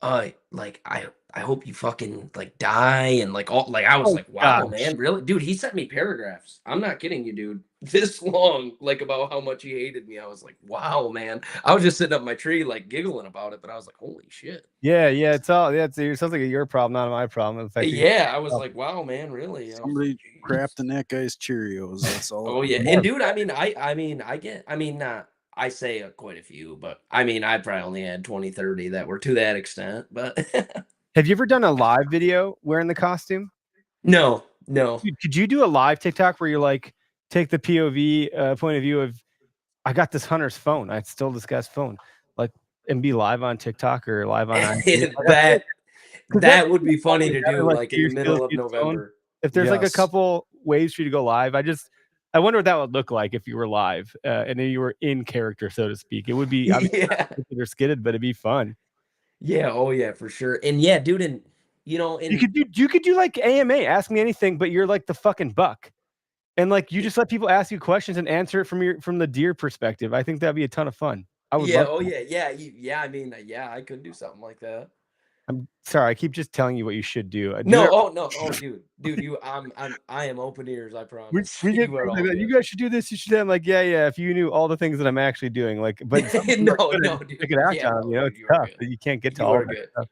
like I hope you fucking like die, and like all like I was like, wow, man, really, dude. He sent me paragraphs. I'm not kidding you, dude. this long, like about how much he hated me. I was like, wow, man. I was just sitting up my tree, like giggling about it, but I was like, holy shit. Yeah, it's all it sounds like your problem, not my problem. In fact, Yeah, I was like, wow, man, really? I was Somebody like, "Jeez." crapped in that guy's Cheerios. That's all. Oh It yeah, was. and dude, I mean, not I say quite a few, but I mean, I probably only had 20, 30 that were to that extent, but have you ever done a live video wearing the costume? no, no. Dude, could you do a live TikTok where you're like, take the POV point of view of, I got this hunter's phone. I stole this guy's phone, like, and be live on TikTok or live on IG. that Because that's that would be funny to better, do, like, like do in your the skills, middle of use the phone. November. If there's like a Yes. couple ways for you to go live, I wonder what that would look like if you were live and then you were in character, so to speak. It would be, I mean, Yeah, they're skidded, but it'd be fun. yeah, oh yeah, for sure. And yeah, dude, and you know, You and could do like AMA, ask me anything, but you're like the fucking buck. And like you just let people ask you questions and answer it from the deer perspective. I think that'd be a ton of fun. I would yeah, love oh that. yeah. I mean, yeah, I could do something like that. I'm sorry, I keep just telling you what you should do. No, oh no, oh dude, I am open ears. I promise. We get You are things all like that. good. You guys should do this. You should. I'm like, yeah. If you knew all the things that I'm actually doing, like, but some of them are No, good no, at dude. taking action Yeah, on them. no, You know, dude, it's you are tough good. that you can't get to You all are that good. stuff.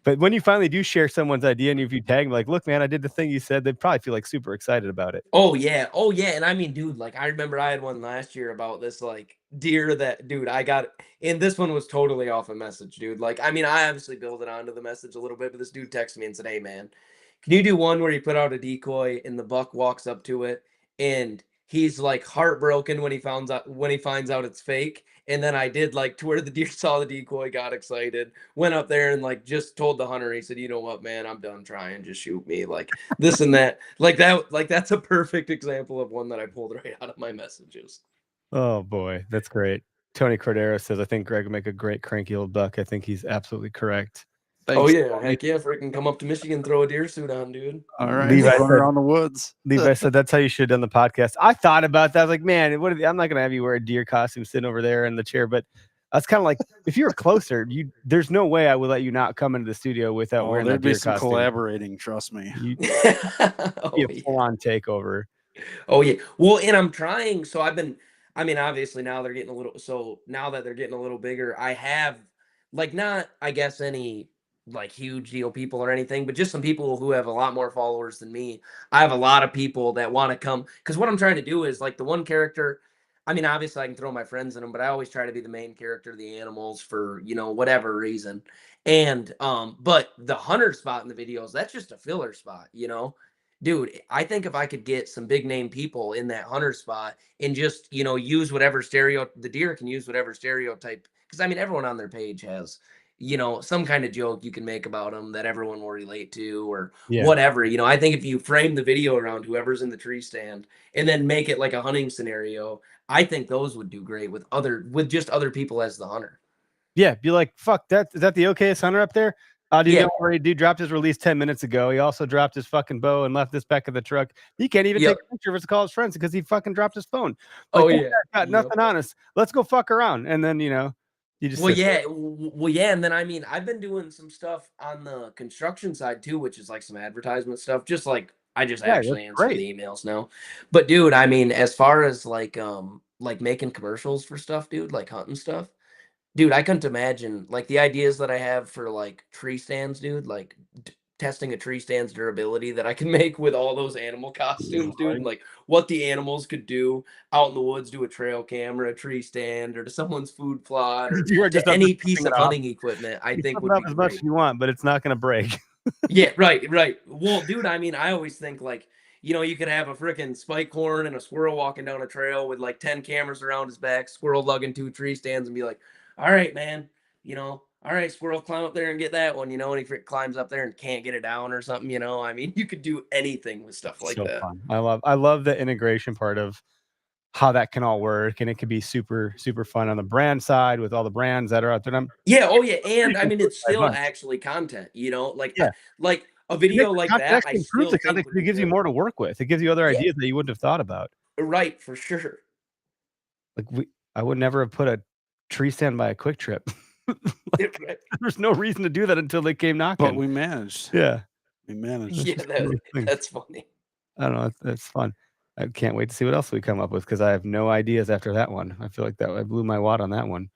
But when you finally do share someone's idea, and if you tag them, like, look, man, I did the thing you said, they'd probably feel like super excited about it. Oh yeah, oh yeah, and I mean, dude, like I remember I had one last year about this like deer that, dude, I got, and this one was totally off a message, dude. Like, I mean, I obviously built it onto the message a little bit, but this dude texted me and said, "Hey, man, can you do one where you put out a decoy and the buck walks up to it and he's like heartbroken when he finds out it's fake?" And then I did like to where the deer saw the decoy, got excited, went up there and like just told the hunter, he said, "You know what, man, I'm done trying. Just shoot me." Like this and that. Like that, like that's a perfect example of one that I pulled right out of my messages. Oh boy, that's great. Tony Cordero says, I think Greg would make a great cranky old buck. I think he's absolutely correct. Oh Thanks. yeah, heck yeah, freaking come up to Michigan, throw a deer suit on, dude. All right. Levi Going said- around the woods. Levi said that's how you should have done the podcast. I thought about that. I was like, man, I'm not gonna have you wear a deer costume sitting over there in the chair. But that's kind of like, if you were closer, there's no way I would let you not come into the studio without wearing that There'd be deer some costume. collaborating. Trust me. You'd Oh, be a yeah. full-on takeover. Oh yeah. Well, and I'm trying. So I mean, obviously now they're getting a little. So now that they're getting a little bigger, I have like not, I guess, any like huge deal people or anything, but just some people who have a lot more followers than me. I have a lot of people that want to come because what I'm trying to do is like the one character. I mean, obviously I can throw my friends in them, but I always try to be the main character, the animals for, whatever reason. And but the hunter spot in the videos, that's just a filler spot, Dude, I think if I could get some big name people in that hunter spot and just, use whatever the deer can use whatever stereotype. Because I mean, everyone on their page has, some kind of joke you can make about them that everyone will relate to or Yeah. whatever. I think if you frame the video around whoever's in the tree stand and then make it like a hunting scenario, I think those would do great with just other people as the hunter. Yeah, be like, fuck, is that the okayest hunter up there? Dude, Yeah. don't worry, dude dropped his release 10 minutes ago. He also dropped his fucking bow and left this back of the truck. He can't even Yep. take a picture of us to call his friends because he fucking dropped his phone. Oh, that yeah. guy's got Yep. nothing on us. Let's go fuck around. And then, you just Well, sit there. yeah, and then I mean, I've been doing some stuff on the construction side too, which is like some advertisement stuff. Just like I just Yeah, actually that's answer great. the emails now. But dude, I mean, as far as like making commercials for stuff, dude, like hunting stuff, dude, I couldn't imagine like the ideas that I have for like tree stands, dude, like testing a tree stand's durability that I can make with all those animal costumes, dude, and like what the animals could do out in the woods to a trail cam or a tree stand or to someone's food plot or You are just to up any there piece putting of it off. hunting equipment, I You think put would it up be as much great. as you want, but it's not going to break. Yeah, right. Well, dude, I mean, I always think like, you could have a freaking spike horn and a squirrel walking down a trail with like 10 cameras around his back, squirrel lugging 2 tree stands and be like, all right, man, all right, squirrel, climb up there and get that one, and he climbs up there and can't get it down or something, I mean, you could do anything with stuff like So that. fun. I love the integration part of how that can all work, and it can be super, super fun on the brand side with all the brands that are out there. Yeah, oh yeah, and I mean, it's Pretty still much. actually content, like, Yeah. like a It makes video the like content that, actually I improves still the think content would 'cause it be gives you good. more to work with. It gives you other Yeah. ideas that you wouldn't have thought about. Right, for sure. Like I would never have put a tree stand by a Quick Trip. Right. There's no reason to do that until they came knocking. But we managed. Yeah. We managed. Yeah, that's funny. I don't know. That's fun. I can't wait to see what else we come up with because I have no ideas after that one. I feel like that I blew my wad on that one,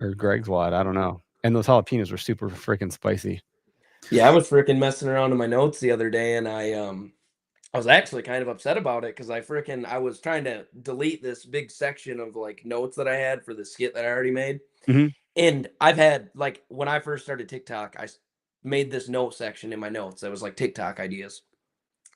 or Greg's wad. I don't know. And those jalapenos were super freaking spicy. Yeah, I was freaking messing around in my notes the other day, and I was actually kind of upset about it because I was trying to delete this big section of like notes that I had for the skit that I already made. Mhm. And I've had like when I first started TikTok, made this note section in my notes that was like TikTok ideas.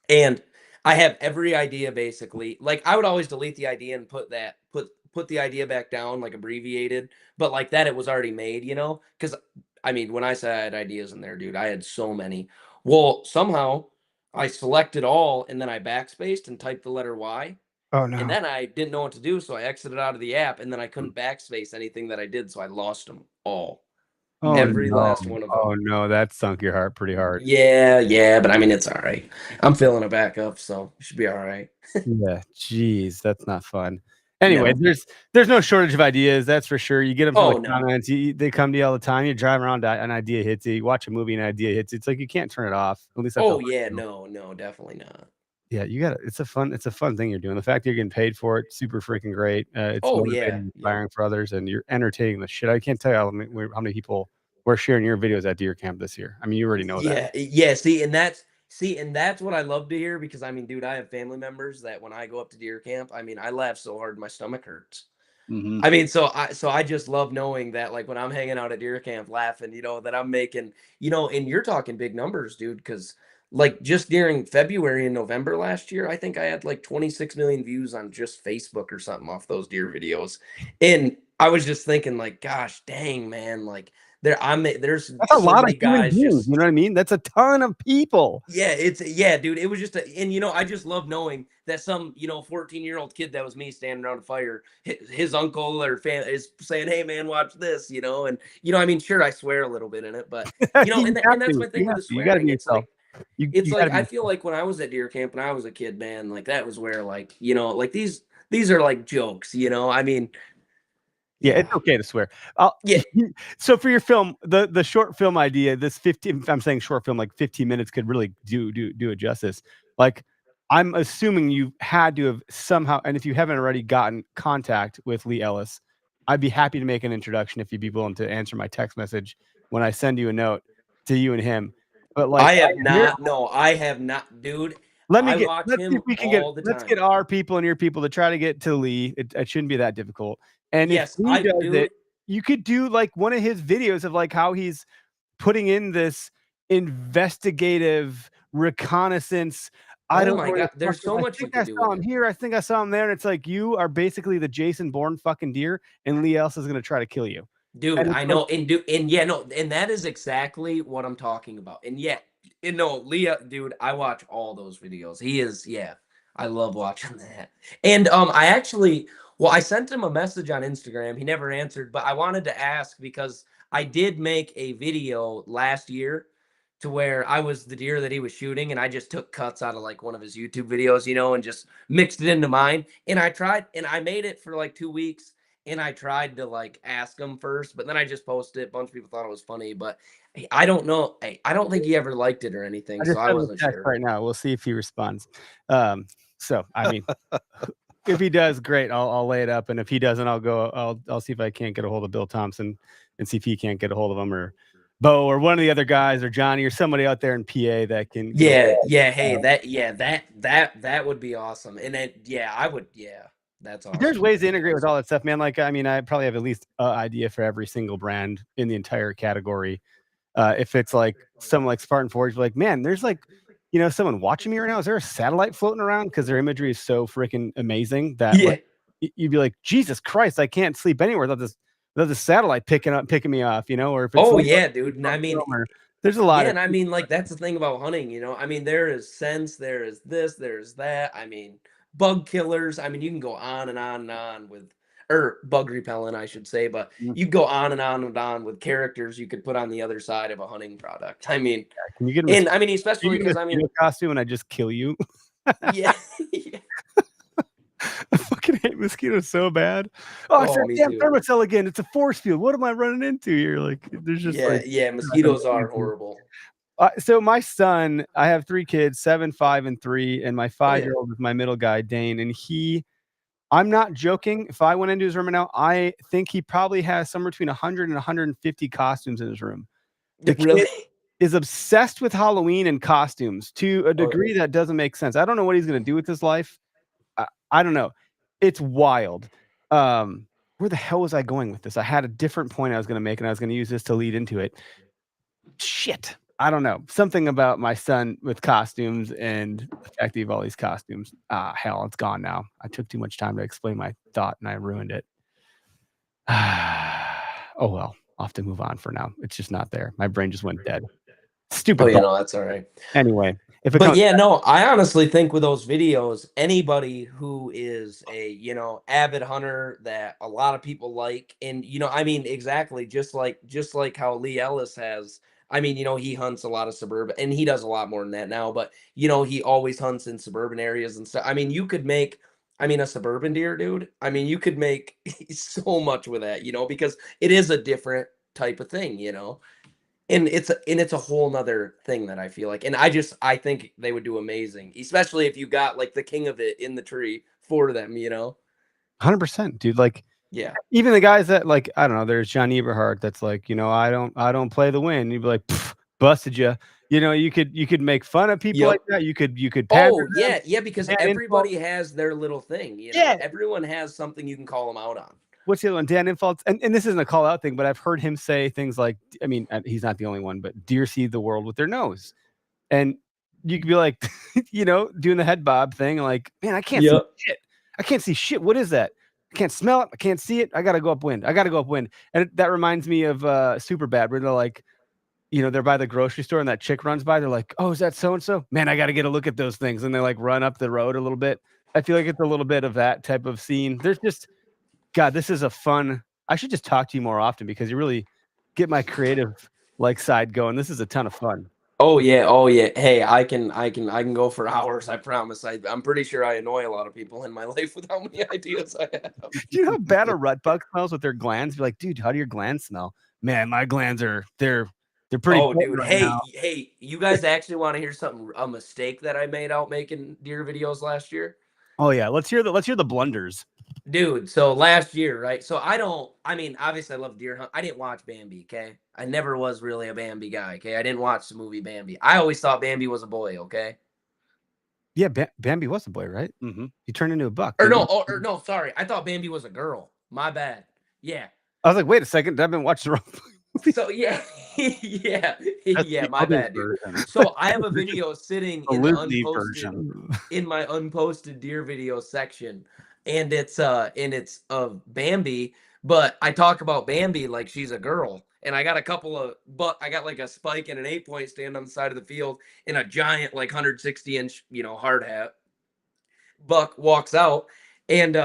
And I have every idea basically. Like I would always delete the idea and put the idea back down like abbreviated, but like that it was already made, you know? Cuz I mean, when I said I had ideas in there, dude, I had so many. Well, somehow I selected all and then I backspaced and typed the letter Y. Oh And no. then I didn't know what to do, so I exited out of the app and then I couldn't backspace anything that I did, so I lost them all. Oh Every no. last one of Oh them. no. That sunk your heart pretty hard. Yeah, yeah, but I mean it's all right. I'm filling it back up, so it should be all right. Yeah. Jeez, that's not fun. Anyway, No. there's no shortage of ideas. That's for sure. You get them from Oh the no. comments. They come to you all the time. You drive around, an idea hits you. You watch a movie, an idea hits you. It's like you can't turn it off. At least that's how Oh I yeah, feel. no, definitely not. Yeah, you got to It's a fun thing you're doing. The fact that you're getting paid for it, super freaking great. It's Oh yeah, motivating, yep. inspiring for others, and you're entertaining the shit. I can't tell you how many people were sharing your videos at deer camp this year. I mean, you already know that. Yeah, see, and that's what I love to hear because I mean, dude, I have family members that when I go up to deer camp, I mean, I laugh so hard my stomach hurts. Mhm. I mean, so I just love knowing that like when I'm hanging out at deer camp laughing, you know, that I'm making, you know, and you're talking big numbers, dude, because like just during February and November last year, I think I had like 26 million views on just Facebook or something off those deer videos. And I was just thinking, like, gosh dang, man, like there's That's a so lot of many human guys beings. just You know what I mean? That's a ton of people. yeah, dude. It was just and you know, I just love knowing that some, you know, 14-year-old kid that was me standing around a fire, his uncle or fan is saying, "Hey, man, watch this," you know, and you know, I mean, sure, I swear a little bit in it, but you know, You and have that's to. my thing with the You got to swearing. be yourself. It's You got to like be I feel like when I was at deer camp when I was a kid, man, like that was where like you know, like these are like jokes, you know. I mean, Yeah, it's yeah, okay to swear. I'll yeah. So for your film, the short film idea, this 15, I'm saying short film, like 15 minutes could really do it justice. Like, I'm assuming you had to have somehow, and if you haven't already gotten contact with Lee Ellis, I'd be happy to make an introduction if you'd be willing to answer my text message when I send you a note to you and him. But like, I have there not. No, I have not, dude. Let's I watch see if him we can all the let's get time. our people and your people to try to get to Lee. It shouldn't be that difficult. And if Yes, Lee I does do. it, you could do like one of his videos of like how he's putting in this investigative reconnaissance. I Oh don't my know where the god, fuck there's so I much you think could I do with saw him it. here. I think I saw him there. And it's like you are basically the Jason Bourne fucking deer, and Lee Ellis is gonna try to kill you. Dude, And it's I like know, and yeah, no, and that is exactly what I'm talking about. And yeah, and no, Leah, dude, I watch all those videos. He is, yeah, I love watching that. And I actually, well, I sent him a message on Instagram. He never answered, but I wanted to ask because I did make a video last year to where I was the deer that he was shooting, and I just took cuts out of like one of his YouTube videos, you know, and just mixed it into mine. And I tried, and I made it for like 2 weeks and I tried to like ask him first, but then I just posted it. A bunch of people thought it was funny, but I don't know. I don't think he ever liked it or anything, I so just I sent him wasn't a text sure. right now. We'll see if he responds. So I mean, if he does, great. I'll lay it up, and if he doesn't, I'll see if I can't get a hold of Bill Thompson and see if he can't get a hold of him, or Bo, or one of the other guys, or Johnny, or somebody out there in PA that can get Yeah. Hey, that would be awesome. And then yeah, I would. Yeah, that's There's awesome. ways to integrate with all that stuff, man. Like, I mean, I probably have at least an idea for every single brand in the entire category. If it's like someone like Spartan Forge, like, man, there's like, someone watching me right now. Is there a satellite floating around? Because their imagery is so freaking amazing that Yeah. like you'd be like, Jesus Christ, I can't sleep anywhere without this satellite picking me off, or if it's Oh like, yeah, dude. And I mean, there's a lot yeah, of and I mean, like that's the thing about hunting, you know. I mean, there is scents, there is this, there's that. I mean, bug killers. I mean, you can go on and on and on with, or bug repellent, I should say, but Mm. you go on and on and on with characters you could put on the other side of a hunting product. I mean, Can you get and I mean, a especially because I mean, costume and I just kill you? yeah, yeah. I fucking hate mosquitoes so bad. Oh, it's Oh, that me damn too. thermocell again. It's a force field. What am I running into here? Like, there's just Yeah, like yeah. Mosquitoes are horrible. So my son, I have 3 kids, 7, 5, and 3, and my 5-year-old is my middle guy, Dane, and I'm not joking. If I went into his room right now, I think he probably has somewhere between 100 and 150 costumes in his room. The Really? kid is obsessed with Halloween and costumes to a Oh, degree that doesn't make sense. I don't know what he's gonna do with his life. I don't know. It's wild. Where the hell was I going with this? I had a different point I was gonna make, and I was gonna use this to lead into it. Shit. I don't know. Something about my son with costumes and the fact that he have all these costumes. Hell, it's gone now. I took too much time to explain my thought and I ruined it. Oh well, I'll have to move on for now. It's just not there. My brain just went dead. Stupid Oh, yeah, thought. no, that's all right. Anyway, if it But comes yeah, no, I honestly think with those videos, anybody who is a, avid hunter that a lot of people like, and I mean, exactly, just like how Lee Ellis has, I mean, he hunts a lot of suburban, and he does a lot more than that now, but he always hunts in suburban areas and stuff. I mean, you could make, I mean, a suburban deer, dude. I mean, you could make so much with that, because it is a different type of thing. And it's a whole nother thing that I feel like, and I think they would do amazing, especially if you got like the king of it in the tree for them. 100%, dude. Like Yeah. even the guys that like, I don't know, there's John Eberhart that's like, I don't play the win. You'd be like, busted you. You could make fun of people like Yep. that. You could pander Oh, them. yeah, because Dan everybody Infalt. has their little thing. Yeah. Everyone has something you can call them out on. What's the other one? Dan Infalt. And this isn't a call out thing, but I've heard him say things like, I mean, he's not the only one, but deer see the world with their nose. And you could be like, doing the head bob thing, like, man, I can't see Yep. shit. I can't see shit. What is that? I can't smell it. I can't see it. I gotta go upwind. And that reminds me of Super Bad, where they're like, they're by the grocery store and that chick runs by. They're like, oh, is that so and so? Man, I gotta get a look at those things. And they like run up the road a little bit. I feel like it's a little bit of that type of scene. There's just, God, this is a fun. I should just talk to you more often because you really get my creative side going. This is a ton of fun. Oh yeah, oh yeah. Hey, I can go for hours. I promise. I'm pretty sure I annoy a lot of people in my life with how many ideas I have. Do you know how bad a rut bug smells with their glands? Be like, dude, how do your glands smell? Man, my glands they're pretty. Oh, dude. right Hey, now. hey, you guys actually want to hear something? A mistake that I made out making deer videos last year? Oh yeah, let's hear the blunders. Dude, so last year, right? So I mean, obviously I love deer hunt. I didn't watch Bambi, okay? I never was really a Bambi guy, okay? I didn't watch the movie Bambi. I always thought Bambi was a boy, okay? Yeah, Bambi was a boy, right? Mm-hmm. He turned into a buck. Or didn't no, he? or no, sorry. I thought Bambi was a girl. My bad. Yeah. I was like, wait a second, I've been watching the wrong. So yeah, yeah, That's yeah, the my other bad, dude. version. So I have a video sitting The in the Disney unposted version. in my unposted deer video section, and it's of Bambi, but I talk about Bambi like she's a girl. And I got a couple of I got like a spike and an 8-point stand on the side of the field and a giant like 160-inch, hard hat. Buck walks out, and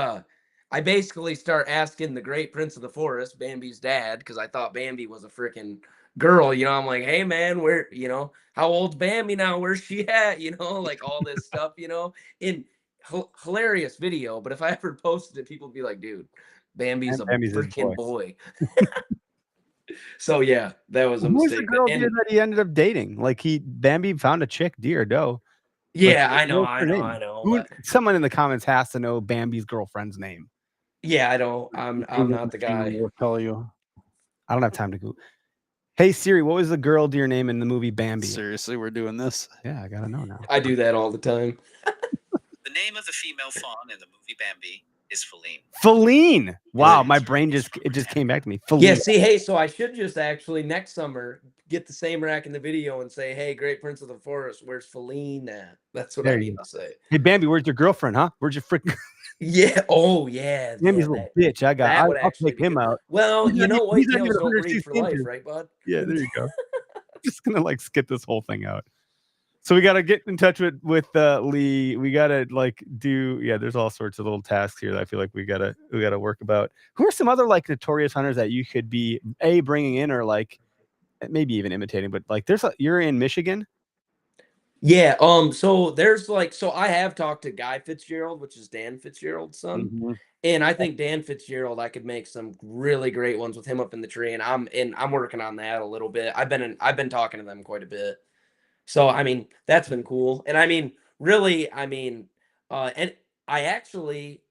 I basically start asking the great prince of the forest, Bambi's dad, because I thought Bambi was a freaking girl. I'm like, hey man, how old's Bambi now? Where's she at? Like all this stuff. In hilarious video, but if I ever posted it, people would be like, dude, Bambi's a Bambi's his freaking boy. So yeah, that was a Who was the mistake. girl deer that he ended up dating? Like Bambi found a chick deer doe. Like, Yeah, I know, what's her name? I know. Someone in the comments has to know Bambi's girlfriend's name. Yeah, I don't. I'm not the guy. Will tell you. I don't have time to go. Hey Siri, what was the girl deer name in the movie Bambi? Seriously, we're doing this. Yeah, I gotta know now. I do that all the time. The name of the female fawn in the movie Bambi is Feline. Feline. Wow, Yeah. my brain just came back to me. Feline. Yeah, see, hey, so I should just actually next summer get the same rack in the video and say, hey, great prince of the forest, where's Feline at? That's what There I you need go. to say. Hey Bambi, where's your girlfriend, huh? Where's your freaking Yeah. Oh, yeah. Bambi's yeah, a little bitch? I'll take him out. Well, He's not white even tails don't 160 breed for life, inches. right, bud? Yeah, there you go. I'm just gonna skip this whole thing out. So we gotta get in touch with Lee. We gotta there's all sorts of little tasks here that I feel like we gotta work about. Who are some other notorious hunters that you could be bringing in or maybe even imitating? But you're in Michigan. Yeah. So there's so I have talked to Guy Fitzgerald, which is Dan Fitzgerald's son. Mm-hmm. And I think Dan Fitzgerald, I could make some really great ones with him up in the tree, and I'm working on that a little bit. I've been talking to them quite a bit. So I mean, that's been cool. And I mean, really, I mean, and I actually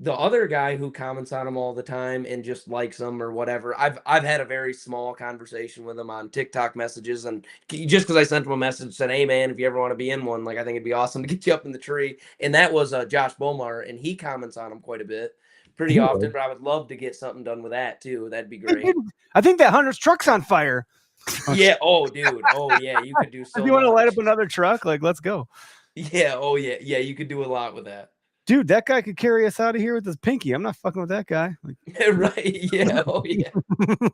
the other guy who comments on him all the time and just likes him or whatever, I've had a very small conversation with him on TikTok messages, and just because I sent him a message said, "Hey man, if you ever want to be in one, like I think it'd be awesome to get you up in the tree." And that was Josh Bomar, and he comments on him quite a bit, pretty He often. would. But I would love to get something done with that too. That'd be Hey, great. dude, I think that Hunter's truck's on fire. Yeah. Oh, dude. Oh, yeah. You could do If so you want to light much. up another truck, like let's go. Yeah. Oh, yeah. Yeah. You could do a lot with that. Dude, that guy could carry us out of here with his pinky. I'm not fucking with that guy. Like, Right. Yeah. Oh, yeah.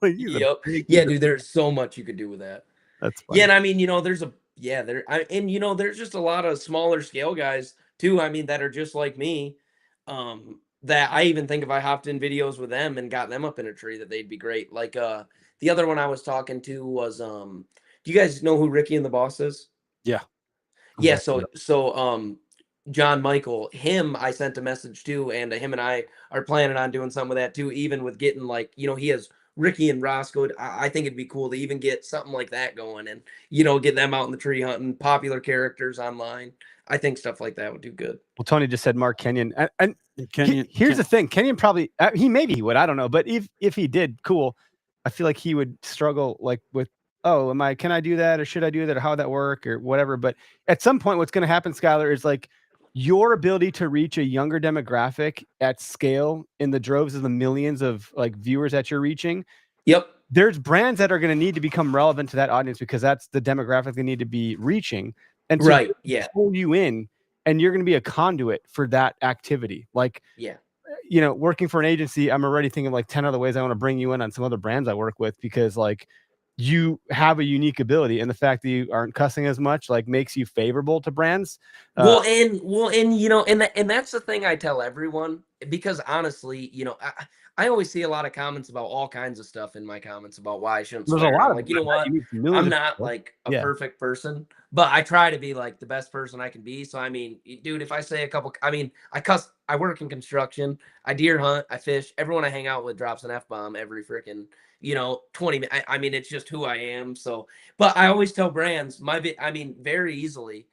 like, he's a Yep. big- Yeah, dude. There's so much you could do with that. That's funny. Yeah, and I mean, there's a and there's just a lot of smaller scale guys too. I mean, that are just like me. That I even think if I hopped in videos with them and got them up in a tree, that they'd be great. Like the other one I was talking to was do you guys know who Ricky and the Boss is? Yeah. Yeah, Okay. so John Michael, him I sent a message to, and him and I are planning on doing some of that too, even with getting like, he has Ricky and Roscoe. I think it'd be cool to even get something like that going and get them out in the tree hunting, popular characters online. I think stuff like that would do good. Well, Tony just said Mark Kenyon. And Kenyon, here's the thing. Kenyon probably he would, I don't know, but if he did, cool. I feel like he would struggle like with, oh, can I do that or should I do that or how would that work or whatever. But at some point, what's going to happen, Skyler, is like your ability to reach a younger demographic at scale in the droves of the millions of like viewers that you're reaching. Yep. There's brands that are going to need to become relevant to that audience because that's the demographic they need to be reaching. And so Right. Yeah. pull you in, and you're going to be a conduit for that activity. Like, Yeah. Working for an agency, I'm already thinking like 10 other ways I want to bring you in on some other brands I work with because like you have a unique ability, and the fact that you aren't cussing as much like makes you favorable to brands. And that's the thing I tell everyone, because honestly, I always see a lot of comments about all kinds of stuff in my comments about why I shouldn't There's swear. a lot I'm of like, you know what? you meet millions I'm of not people. like a Yeah. perfect person, but I try to be like the best person I can be. So I mean, dude, if I say I cuss, I work in construction, I deer hunt, I fish. Everyone I hang out with drops an F-bomb every freaking 20 minutes. I mean, it's just who I am. So, but I always tell brands very easily.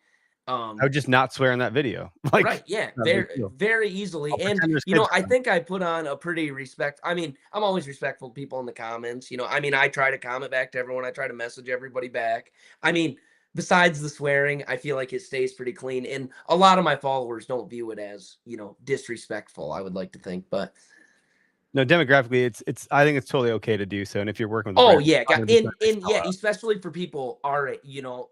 I would just not swear in that video. Like, Right, yeah, not a big very, deal. very easily. I'll And pretend there's kids I around. think I put on a pretty I'm always respectful to people in the comments. I try to comment back to everyone. I try to message everybody back. I mean, besides the swearing, I feel like it stays pretty clean. And a lot of my followers don't view it as, disrespectful, I would like to think. But No, demographically, it's. I think it's totally okay to do so. And if you're working with, oh brands, yeah, I'm gonna be trying to spell out. especially for people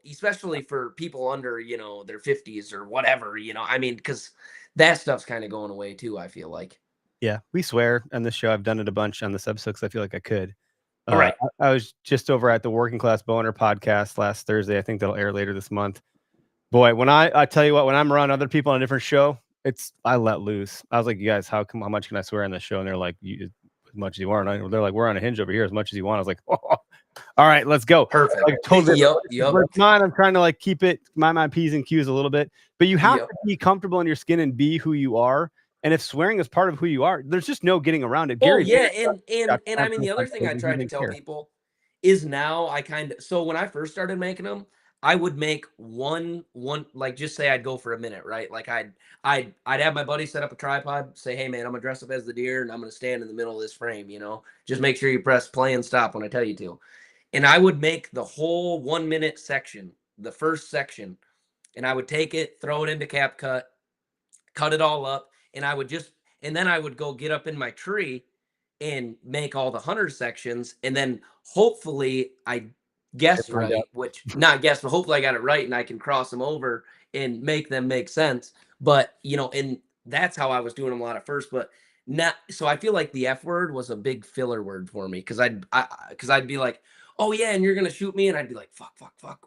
especially for people under, their 50s or whatever, because that stuff's kind of going away too, I feel like. Yeah, we swear on this show. I've done it a bunch on this episode because I feel like I could. All right. I was just over at the Working Class Boner podcast last Thursday. I think that'll air later this month. Boy, when I tell you what, when I'm around other people on a different show, I let loose. I was like, you guys, how much can I swear on this show? And they're like, you as much as you want. And they're like, we're on a hinge over here as much as you want. I was like, oh, all right, let's go. Perfect. Like totally. Yep. Mine, I'm trying to like keep it my P's and Q's a little bit, but you have Yep. to be comfortable in your skin and be who you are. And if swearing is part of who you are, there's just no getting around it. Oh Gary yeah, Vaynerchuk and I mean the other thing I tried to tell people is now so when I first started making them, I would make one like just say I'd go for a minute, right? Like I'd have my buddy set up a tripod, say, hey man, I'm gonna dress up as the deer and I'm gonna stand in the middle of this frame, just make sure you press play and stop when I tell you to. And I would make the whole 1 minute section, the first section, and I would take it, throw it into CapCut, cut it all up, and then I would go get up in my tree and make all the hunter sections, and then hopefully I guessed Find right, out. which not guess, but hopefully I got it right and I can cross them over and make them make sense. But and that's how I was doing them a lot at first, but not so I feel like the F word was a big filler word for me because I'd be like, oh yeah, and you're gonna shoot me, and I'd be like, fuck,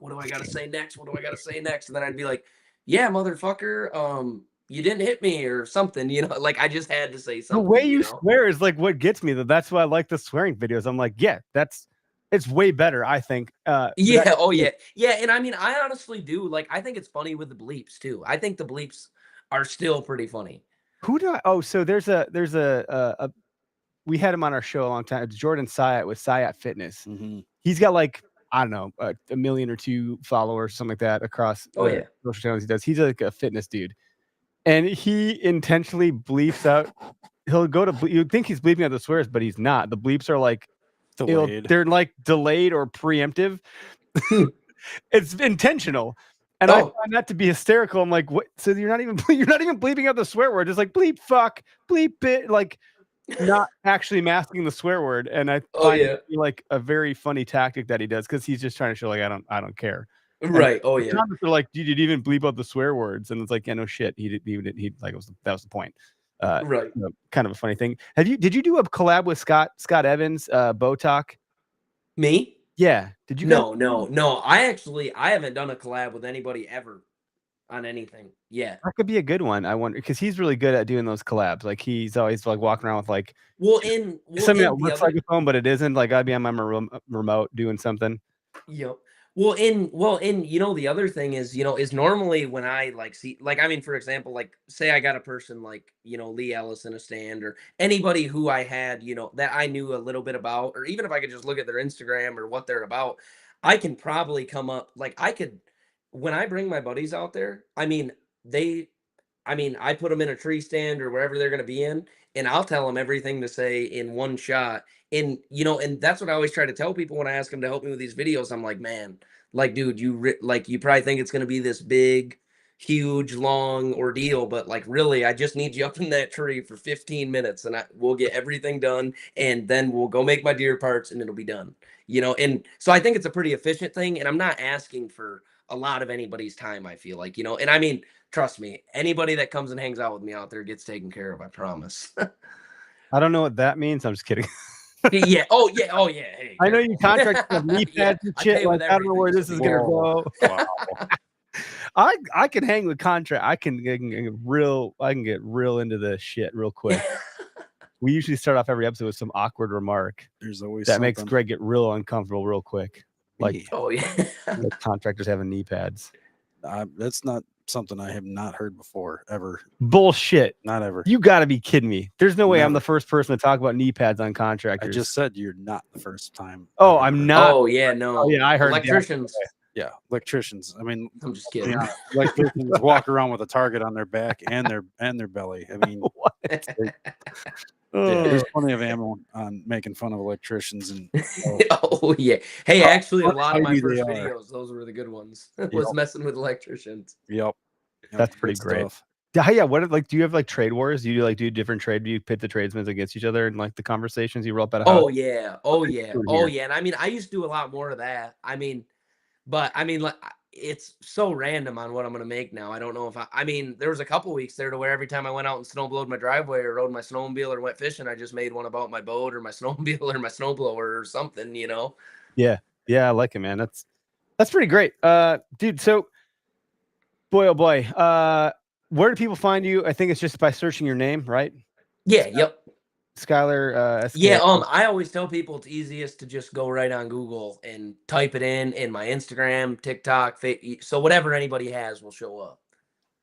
what do I gotta say next? What do I gotta say next? And then I'd be like, yeah, motherfucker, you didn't hit me or something, like I just had to say The something. way you swear is like what gets me. That's why I like the swearing videos. I'm like, yeah, it's way better, I think. Yeah, oh yeah. Yeah, and I mean I honestly do. Like I think it's funny with the bleeps too. I think the bleeps are still pretty funny. So there's we had him on our show a long time. It's Jordan Syatt with Syatt Fitness. Mhm. He's got like I don't know, a million or two followers, something like that across Oh yeah. social channels he does. He's like a fitness dude. And he intentionally bleeps out. He'll go to you'd think he's bleeping out the swears, but he's not. The bleeps are like Delayed. they're like delayed or preemptive. It's intentional. And I Oh, find that to be hysterical. I'm like, what? So you're not even bleeping out the swear word. It's like bleep, fuck, bleep it, like not actually masking the swear word. And I oh find yeah. it to be like a very funny tactic that he does because he's just trying to show like I don't care. And Right. Oh the yeah. comments are like, did you even bleep out the swear words? And it's like, yeah, no shit. He like that was the point. Right. You know, kind of a funny thing. Did you do a collab with Scott Evans, Botalk? Me? Yeah. Did you guys? No. I haven't done a collab with anybody ever on anything yet. That could be a good one. I wonder because he's really good at doing those collabs. Like he's always like walking around with like something that looks like a phone, but it isn't. Like I'd be on my remote doing something. Yep. Well, the other thing is, is normally when I like see, like, I mean, for example, like, say I got a person like, Lee Ellis in a stand or anybody who I had, that I knew a little bit about, or even if I could just look at their Instagram or what they're about, I can probably come up, like, when I bring my buddies out there, I put them in a tree stand or wherever they're going to be in, and I'll tell them everything to say in one shot. And that's what I always try to tell people when I ask them to help me with these videos. I'm like, man, like, dude, you probably think it's going to be this big, huge, long ordeal, but like, really, I just need you up in that tree for 15 minutes, and we'll get everything done, and then we'll go make my deer parts, and it'll be done. And so I think it's a pretty efficient thing, and I'm not asking for a lot of anybody's time. I feel like, and I mean, trust me, anybody that comes and hangs out with me out there gets taken care of. I promise. I don't know what that means. I'm just kidding. Yeah. Oh yeah. Oh yeah. Hey, I know careful. you contract have knee Yeah, pads and I shit. pay with Like, I don't know where everything, this so is be gonna careful. go. Wow. I can hang with contract. I can get real into the shit real quick. We usually start off every episode with some awkward remark There's always that something. makes Greg get real uncomfortable real quick. Like, Me. Oh yeah. like contractors having knee pads. That's not something I have not heard before ever. Bullshit. Not ever. You got to be kidding me. There's no way I'm the Never. first person to talk about knee pads on I contractors. just said you're not the first time. Oh, I've I'm ever- not. Oh yeah. No. Oh, yeah, I heard that. Electricians. Yeah, electricians. I mean, I'm just kidding. yeah, electricians walk around with a target on their back and their belly. I mean, What? yeah, there's plenty of ammo on making fun of electricians and Oh yeah. Hey, actually, a lot of my tiny first they are. videos, those were the good ones. Was messing with electricians. Yep. That's pretty good great. stuff. Yeah. What do you have like trade wars? Do you do different trade? Do you pit the tradesmen against each other and like the conversations you roll up at a house? Oh yeah. Oh yeah. Over Oh here. yeah. And I mean, I used to do a lot more of that. But like, it's so random on what I'm gonna make now. I don't know if there was a couple weeks there to where every time I went out and snowblowed my driveway or rode my snowmobile or went fishing, I just made one about my boat or my snowmobile or my snowblower or something, Yeah. I like it, man. That's pretty great. Dude, so boy, oh boy. Where do people find you? I think it's just by searching your name, right? Yeah, yep. Skyler. Yeah, I always tell people it's easiest to just go right on Google and type it in my Instagram, TikTok, so whatever anybody has will show up.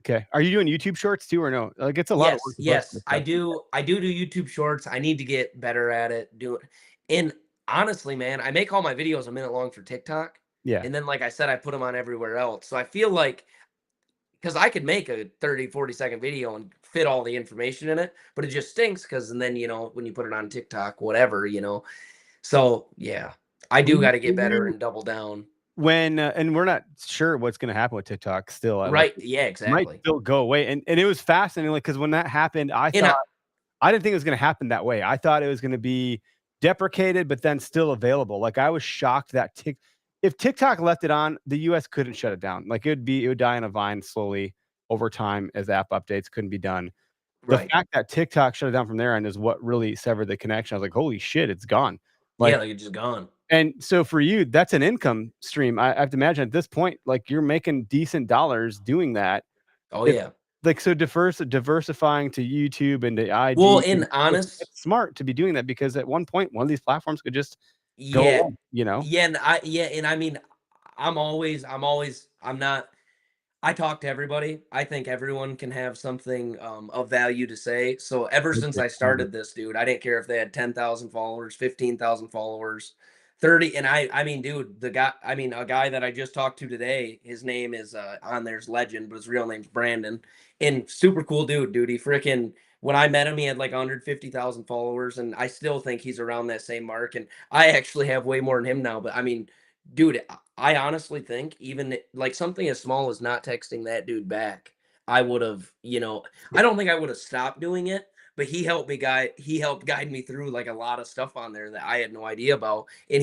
Okay. Are you doing YouTube shorts too or no? Like it's a lot of work. Yes, I do. I do YouTube shorts. I need to get better at it. And honestly, man, I make all my videos a minute long for TikTok. Yeah. And then, like I said, I put them on everywhere else. So I feel like, because I could make a 30, 40-second video and fit all the information in it, but it just stinks because, and then, when you put it on TikTok, whatever, So, yeah, I do got to get better and double down. When and we're not sure what's going to happen with TikTok still. Right. Yeah, exactly. Might still go away. And it was fascinating, like, because when that happened, I thought I didn't think it was going to happen that way. I thought it was going to be deprecated, but then still available. Like I was shocked that if TikTok left it on, the US couldn't shut it down. Like it would die on a vine slowly over time as app updates couldn't be done. The fact that TikTok shut it down from their end is what really severed the connection. I was like, holy shit, it's gone. Like it's just gone. And so for you, that's an income stream. I have to imagine at this point, like you're making decent dollars doing that. Oh yeah. Like so diversifying to YouTube and to IG. Well, in honest, it's smart to be doing that because at one point one of these platforms could just go away, Yeah, and I mean, I'm not. I talk to everybody. I think everyone can have something of value to say. So ever since I started this, dude, I didn't care if they had 10,000 followers, 15,000 followers. 30, and I mean, dude, a guy that I just talked to today, his name is on there's Legend, but his real name's Brandon. And super cool dude. He freaking when I met him, he had like 150,000 followers, and I still think he's around that same mark. And I actually have way more than him now. But I mean, dude, I honestly think even like something as small as not texting that dude back, I would have, I don't think I would have stopped doing it, but he helped guide me through like a lot of stuff on there that I had no idea about. And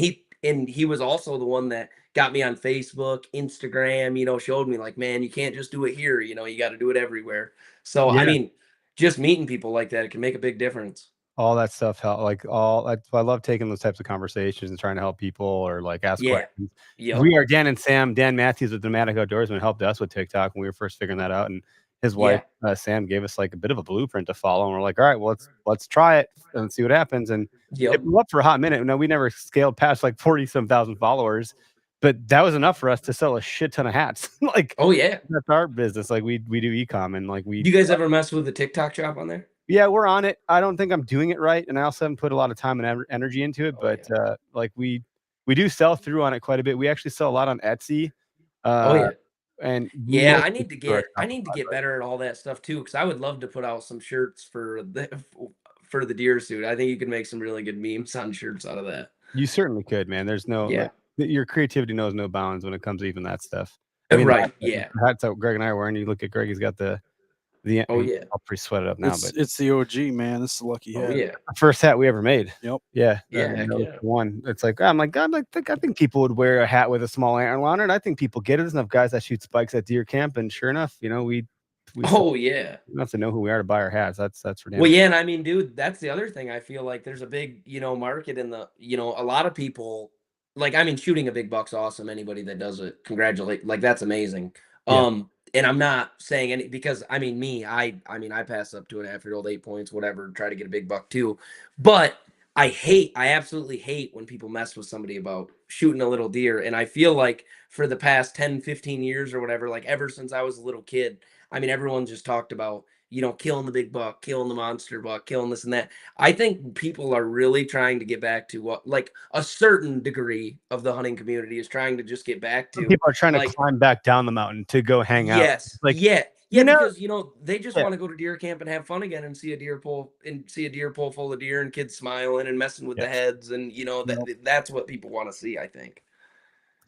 he was also the one that got me on Facebook, Instagram, showed me like, man, you can't just do it here, you got to do it everywhere. So I Yeah. mean, just meeting people like that, it can make a big difference. All that stuff help. I love taking those types of conversations and trying to help people or like ask Yeah. questions. Yep. We are Dan Matthews with Nomadic Outdoorsman helped us with TikTok when we were first figuring that out, and his wife Sam gave us like a bit of a blueprint to follow, and we're like, all right, well let's try it and see what happens. And Yep. it blew up for a hot minute. No, we never scaled past like 40-some thousand followers, but that was enough for us to sell a shit ton of hats. Like, Oh yeah. that's our business. Like we do e-com, and like Do you guys ever mess with the TikTok shop on there? yeah, we're on it. I don't think I'm doing it right, and I also haven't put a lot of time and energy into it. Oh, But like we do sell through on it quite a bit. We actually sell a lot on Etsy. Oh yeah. And Yeah, most I need to people are get better at all that stuff too, because I would love to put out some shirts for the deer suit. I think you could make some really good memes on shirts out of that. You certainly could, man. There's no Yeah. like, your creativity knows no bounds when it comes to even that stuff. I mean, Right. Yeah. Hats that Greg and I are wearing. You look at Greg; he's got the Oh yeah. I'll pretty sweat it up now, but It's the OG, man. It's the lucky Oh hat. yeah. first hat we ever made. Yep. Yeah. Yeah, that heck was yeah. the one. It's like I think people would wear a hat with a small antler on it. I think people get it. There's enough guys that shoot spikes at deer camp, and sure enough, we Oh yeah. don't have to know who we are to buy our hats. That's for damn. Well, yeah, and I mean, dude, that's the other thing. I feel like there's a big, market in the, a lot of people like, I mean, shooting a big buck's awesome. Anybody that does it, congratulate, like that's amazing. Yeah. And I'm not saying any because I mean I mean I pass up 2.5-year-old 8 points, whatever, try to get a big buck too. But I absolutely hate when people mess with somebody about shooting a little deer. And I feel like for the past 10, 15 years or whatever, like ever since I was a little kid, I mean, everyone just talked about, killing the big buck, killing the monster buck, killing this and that. I think people are really trying to get back to what, like a certain degree of the hunting community is trying to just get back Some to. people are trying like, to climb back down the mountain to go hang out. yes, Like, yeah, you know- because they just Yeah. want to go to deer camp and have fun again and see a deer pool full of deer and kids smiling and messing with the Yes. heads and that's what people want to see. I think.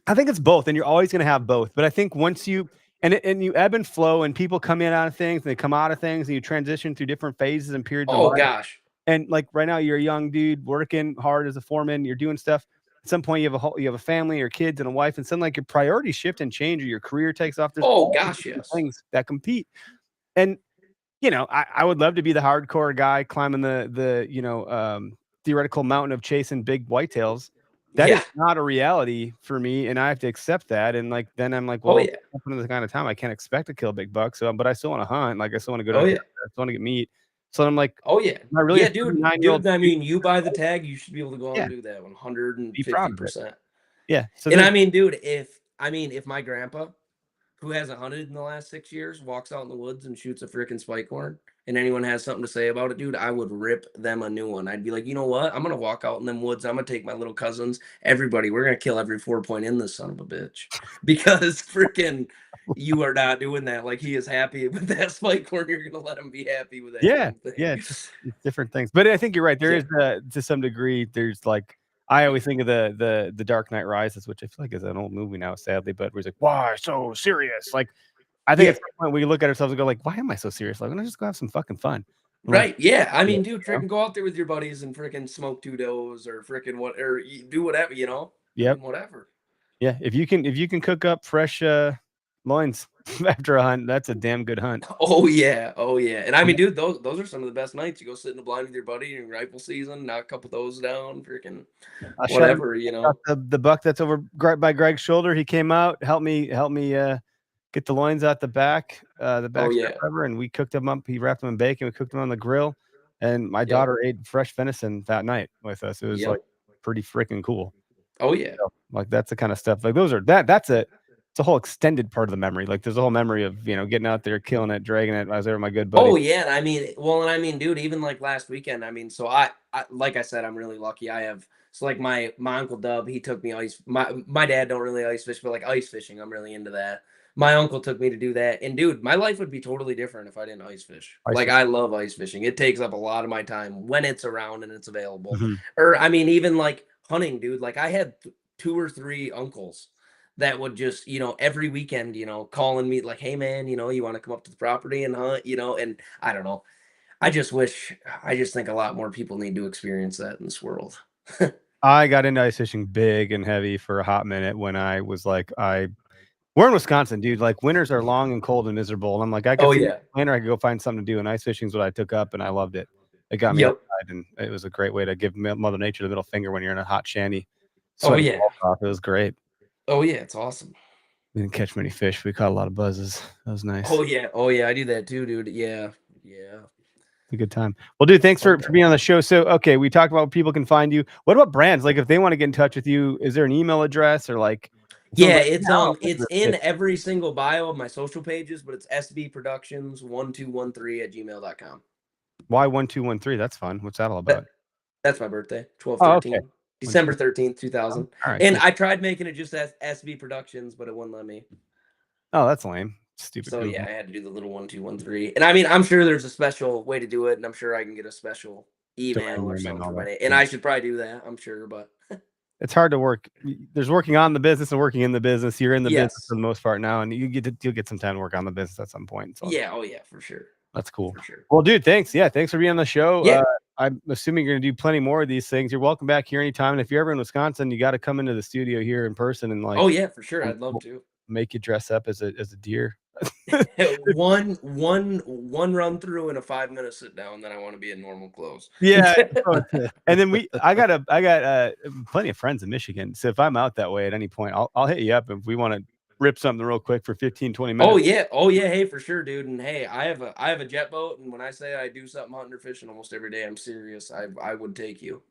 I think it's both, and you're always going to have both. But I think once you and you ebb and flow, and people come in out of things, and they come out of things, and you transition through different phases and periods. Oh of life. gosh. And like right now, you're a young dude working hard as a foreman. You're doing stuff. At some point, you have a family, or kids, and a wife, and suddenly like your priorities shift and change, or your career takes off. There's all Gosh, these yes. things that compete. And I would love to be the hardcore guy climbing the theoretical mountain of chasing big whitetails. That is not a reality for me, and I have to accept that. And like then I'm like, well, yeah. I'm the kind of time I can't expect to kill a big buck. So, but I still want to hunt. Like I still want to go. Oh, yeah. I still want to get meat. So I'm like, Oh yeah. am I really Yeah, a dude. 39-year-old I mean, you buy the tag, you should be able to go out Yeah. and do that Be proud of it. 150%. Yeah. So And there's- I mean, dude, if my grandpa, who hasn't hunted in the last 6 years, walks out in the woods and shoots a freaking spike horn, and anyone has something to say about it, dude, I would rip them a new one. I'd be like, you know what? I'm gonna walk out in them woods. I'm gonna take my little cousins, everybody. We're gonna kill every 4-point in this son of a bitch, because freaking you are not doing that. Like he is happy with that spike horn. You're gonna let him be happy with that. Yeah, damn thing. yeah, it's different things. But I think you're right. There is to some degree. There's like I always think of the Dark Knight Rises, which I feel like is an old movie now, sadly. But where he's like, why so serious? Like I think at some point we look at ourselves and go like, why am I so serious? Like, let's just go have some fucking fun. Right. Yeah. I mean, dude, freaking go out there with your buddies and freaking smoke 2 does or freaking do whatever, Yep. Whatever. Yeah. If you can cook up fresh loins after a hunt, that's a damn good hunt. Oh yeah. Oh yeah. And I mean, dude, those are some of the best nights. You go sit in the blind with your buddy in rifle season, knock a couple of those down, freaking whatever, The buck that's over by Greg's shoulder, he came out, helped me get the loins out the back, cover, and we cooked them up. He wrapped them in bacon. We cooked them on the grill, and my daughter ate fresh venison that night with us. It was like pretty freaking cool. Oh yeah. So, like that's the kind of stuff. Like those are that's it. it's a whole extended part of the memory. Like there's a whole memory of, getting out there, killing it, dragging it. I was there with my good buddy. Oh yeah, and I mean, dude, even like last weekend, I mean, so I like I said, I'm really lucky. I have so like my uncle Dub, he took me ice. My dad don't really ice fish, but like ice fishing, I'm really into that. My uncle took me to do that, and dude, my life would be totally different if I didn't ice fish. Ice Like fish. I love ice fishing. It takes up a lot of my time when it's around and it's available. Mhm. Or I mean, even like hunting, dude. Like I had 2 or 3 uncles that would just, every weekend, calling me like, "Hey man, you want to come up to the property and hunt?" And I don't know. I just think a lot more people need to experience that in this world. I got into ice fishing big and heavy for a hot minute when I was like, we're in Wisconsin, dude. Like winters are long and cold and miserable. And I'm like, I could Oh see yeah. winter, I could go find something to do. And ice fishing is what I took up, and I loved it. It got me Yep. outside, and it was a great way to give Mother Nature the middle finger when you're in a hot shanty. Oh Sweating yeah. balls off. It was great. Oh yeah. It's awesome. We didn't catch many fish. We caught a lot of buzzes. That was nice. Oh yeah. Oh yeah. I do that too, dude. Yeah. Yeah. It's a good time. Well, dude, thanks for Okay. being on the show. So, okay, we talked about where people can find you. What about brands? Like, if they want to get in touch with you, is there an email address or like? Yeah, someone's like, it's in every single bio of my social pages, but it's SB Productions 1213@gmail.com. Why 1213? That's fun. What's that all about? That's my birthday, Oh, 12/13. okay. December 13th, 2000. All right. And Cool. I tried making it just as SB Productions, but it wouldn't let me. Oh, that's lame. Stupid. So Google. yeah, I had to do the little 1213. And I mean, I'm sure there's a special way to do it, and I'm sure I can get a special email or Domain name and something all for my that. name. And Yeah. I should probably do that, I'm sure, but It's hard to work. There's working on the business and working in the business. You're in the business yes. for the most part now, and you'll get some time to work on the business at some point. So Yeah, oh yeah, for sure. that's cool. For sure. Well, dude, thanks. Yeah, thanks for being on the show. Yeah. I'm assuming you're gonna do plenty more of these things. You're welcome back here anytime. And if you're ever in Wisconsin, you got to come into the studio here in person and like Oh yeah, for sure. I'd love to. make you dress up as a deer. one run through and a 5-minute sit down, then I want to be in normal clothes. Yeah. And then I got plenty of friends in Michigan. So if I'm out that way at any point, I'll hit you up if we want to rip something real quick for 15-20 minutes. Oh yeah, hey, for sure, dude. And hey, I have a jet boat, and when I say I do something hunting or fishing almost every day, I'm serious. I would take you.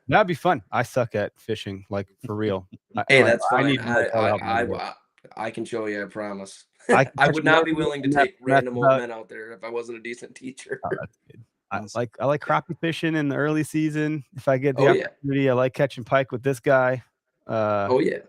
That'd be fun. I suck at fishing, like for real. Hey, that's I fine. need more help on that. I can show you, I promise. I can I catch would more not be willing to than that, take and that's random old about- men out there if I wasn't a decent teacher. Oh, that's good. I like crappie fishing in the early season. If I get the Oh yeah. opportunity, I like catching pike with this guy. Oh yeah.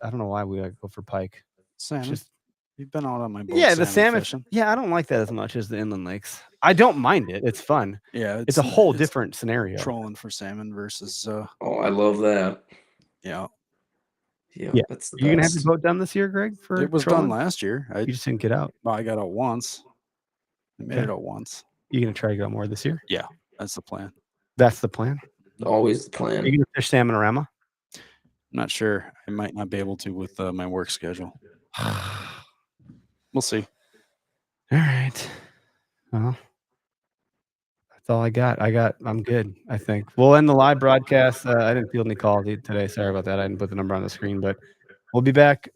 I don't know why we go for pike. Salmon. Just You've been out on my boat. yeah, the salmon. fishing. Yeah, I don't like that as much as the inland lakes. I don't mind it. It's fun. Yeah, It's a whole it's different scenario. trolling for salmon versus Oh, I love that. yeah. Yeah. That's the Are you gonna have best. your boat done this year, Greg? For It was trolling? done last year. You just didn't get out. I got out once. I made Okay. it out once. You gonna try to get out more this year? That's the plan. That's the plan. Always the Are plan. you gonna fish salmonorama? I'm not sure. I might not be able to with my work schedule. We'll see. All right. Well, that's all I got. I'm good, I think. We'll end the live broadcast. I didn't field any calls today. Sorry about that. I didn't put the number on the screen, but we'll be back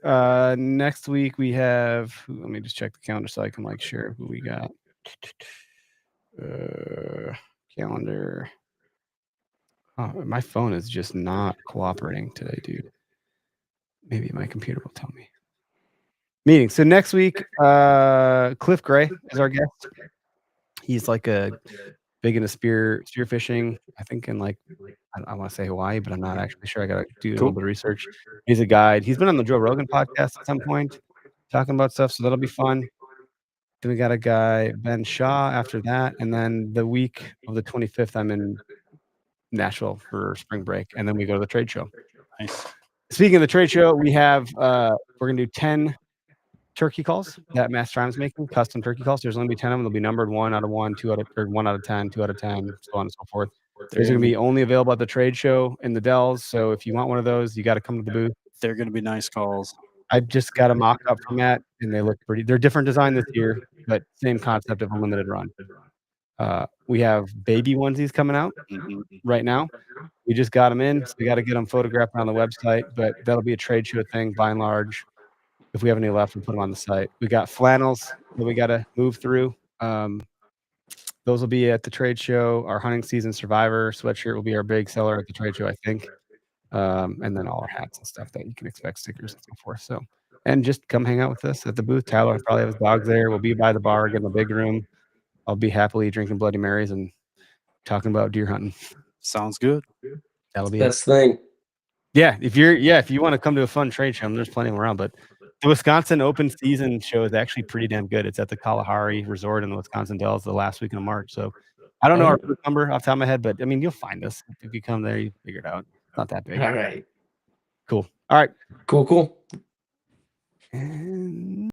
next week. We have, let me just check the calendar so I can like share who we got. Calendar. Oh, my phone is just not cooperating today, dude. Maybe my computer will tell me. Meeting. So next week, Cliff Gray is our guest. He's like a big into spear fishing. I think in like I want to say Hawaii, but I'm not actually sure. I gotta do a little bit of research. He's a guide. He's been on the Joe Rogan podcast at some point, talking about stuff. So that'll be fun. Then we got a guy, Ben Shaw, after that, and then the week of the 25th, I'm in Nashville for spring break, and then we go to the trade show. Nice. Speaking of the trade show, we have we're gonna do 10 turkey calls that Mass Trime's making, custom turkey calls. There's only be 10 of them. They'll be numbered 1 out of 1, 2 out of, or 1 out of 10, 2 out of 10, so on and so forth. These are gonna be only available at the trade show in the Dells. So if you want one of those, you got to come to the booth. They're going to be nice calls. I just got a mock up from Matt, and they look pretty. They're different design this year, but same concept of a limited run. We have baby onesies coming out right now. We just got them in, so we got to get them photographed on the website, but that'll be a trade show thing by and large. If we have any left, we'll put them on the site. We got flannels that we got to move through. Those will be at the trade show. Our hunting season survivor sweatshirt will be our big seller at the trade show, I think. And then all our hats and stuff that you can expect, stickers and so forth. So and just come hang out with us at the booth. Tyler will probably have his dogs there. We'll be by the bar, get in the big room. I'll be happily drinking Bloody Marys and talking about deer hunting. Sounds good. That'll be it. Best thing. Yeah, if you want to come to a fun trade show, there's plenty around. But the Wisconsin Open Season show is actually pretty damn good. It's at the Kalahari Resort in the Wisconsin Dells the last week of March. So I don't know our booth number off the top of my head, but I mean, you'll find us if you come there. You figure it out. It's not that big. All right. Cool. All right. Cool. And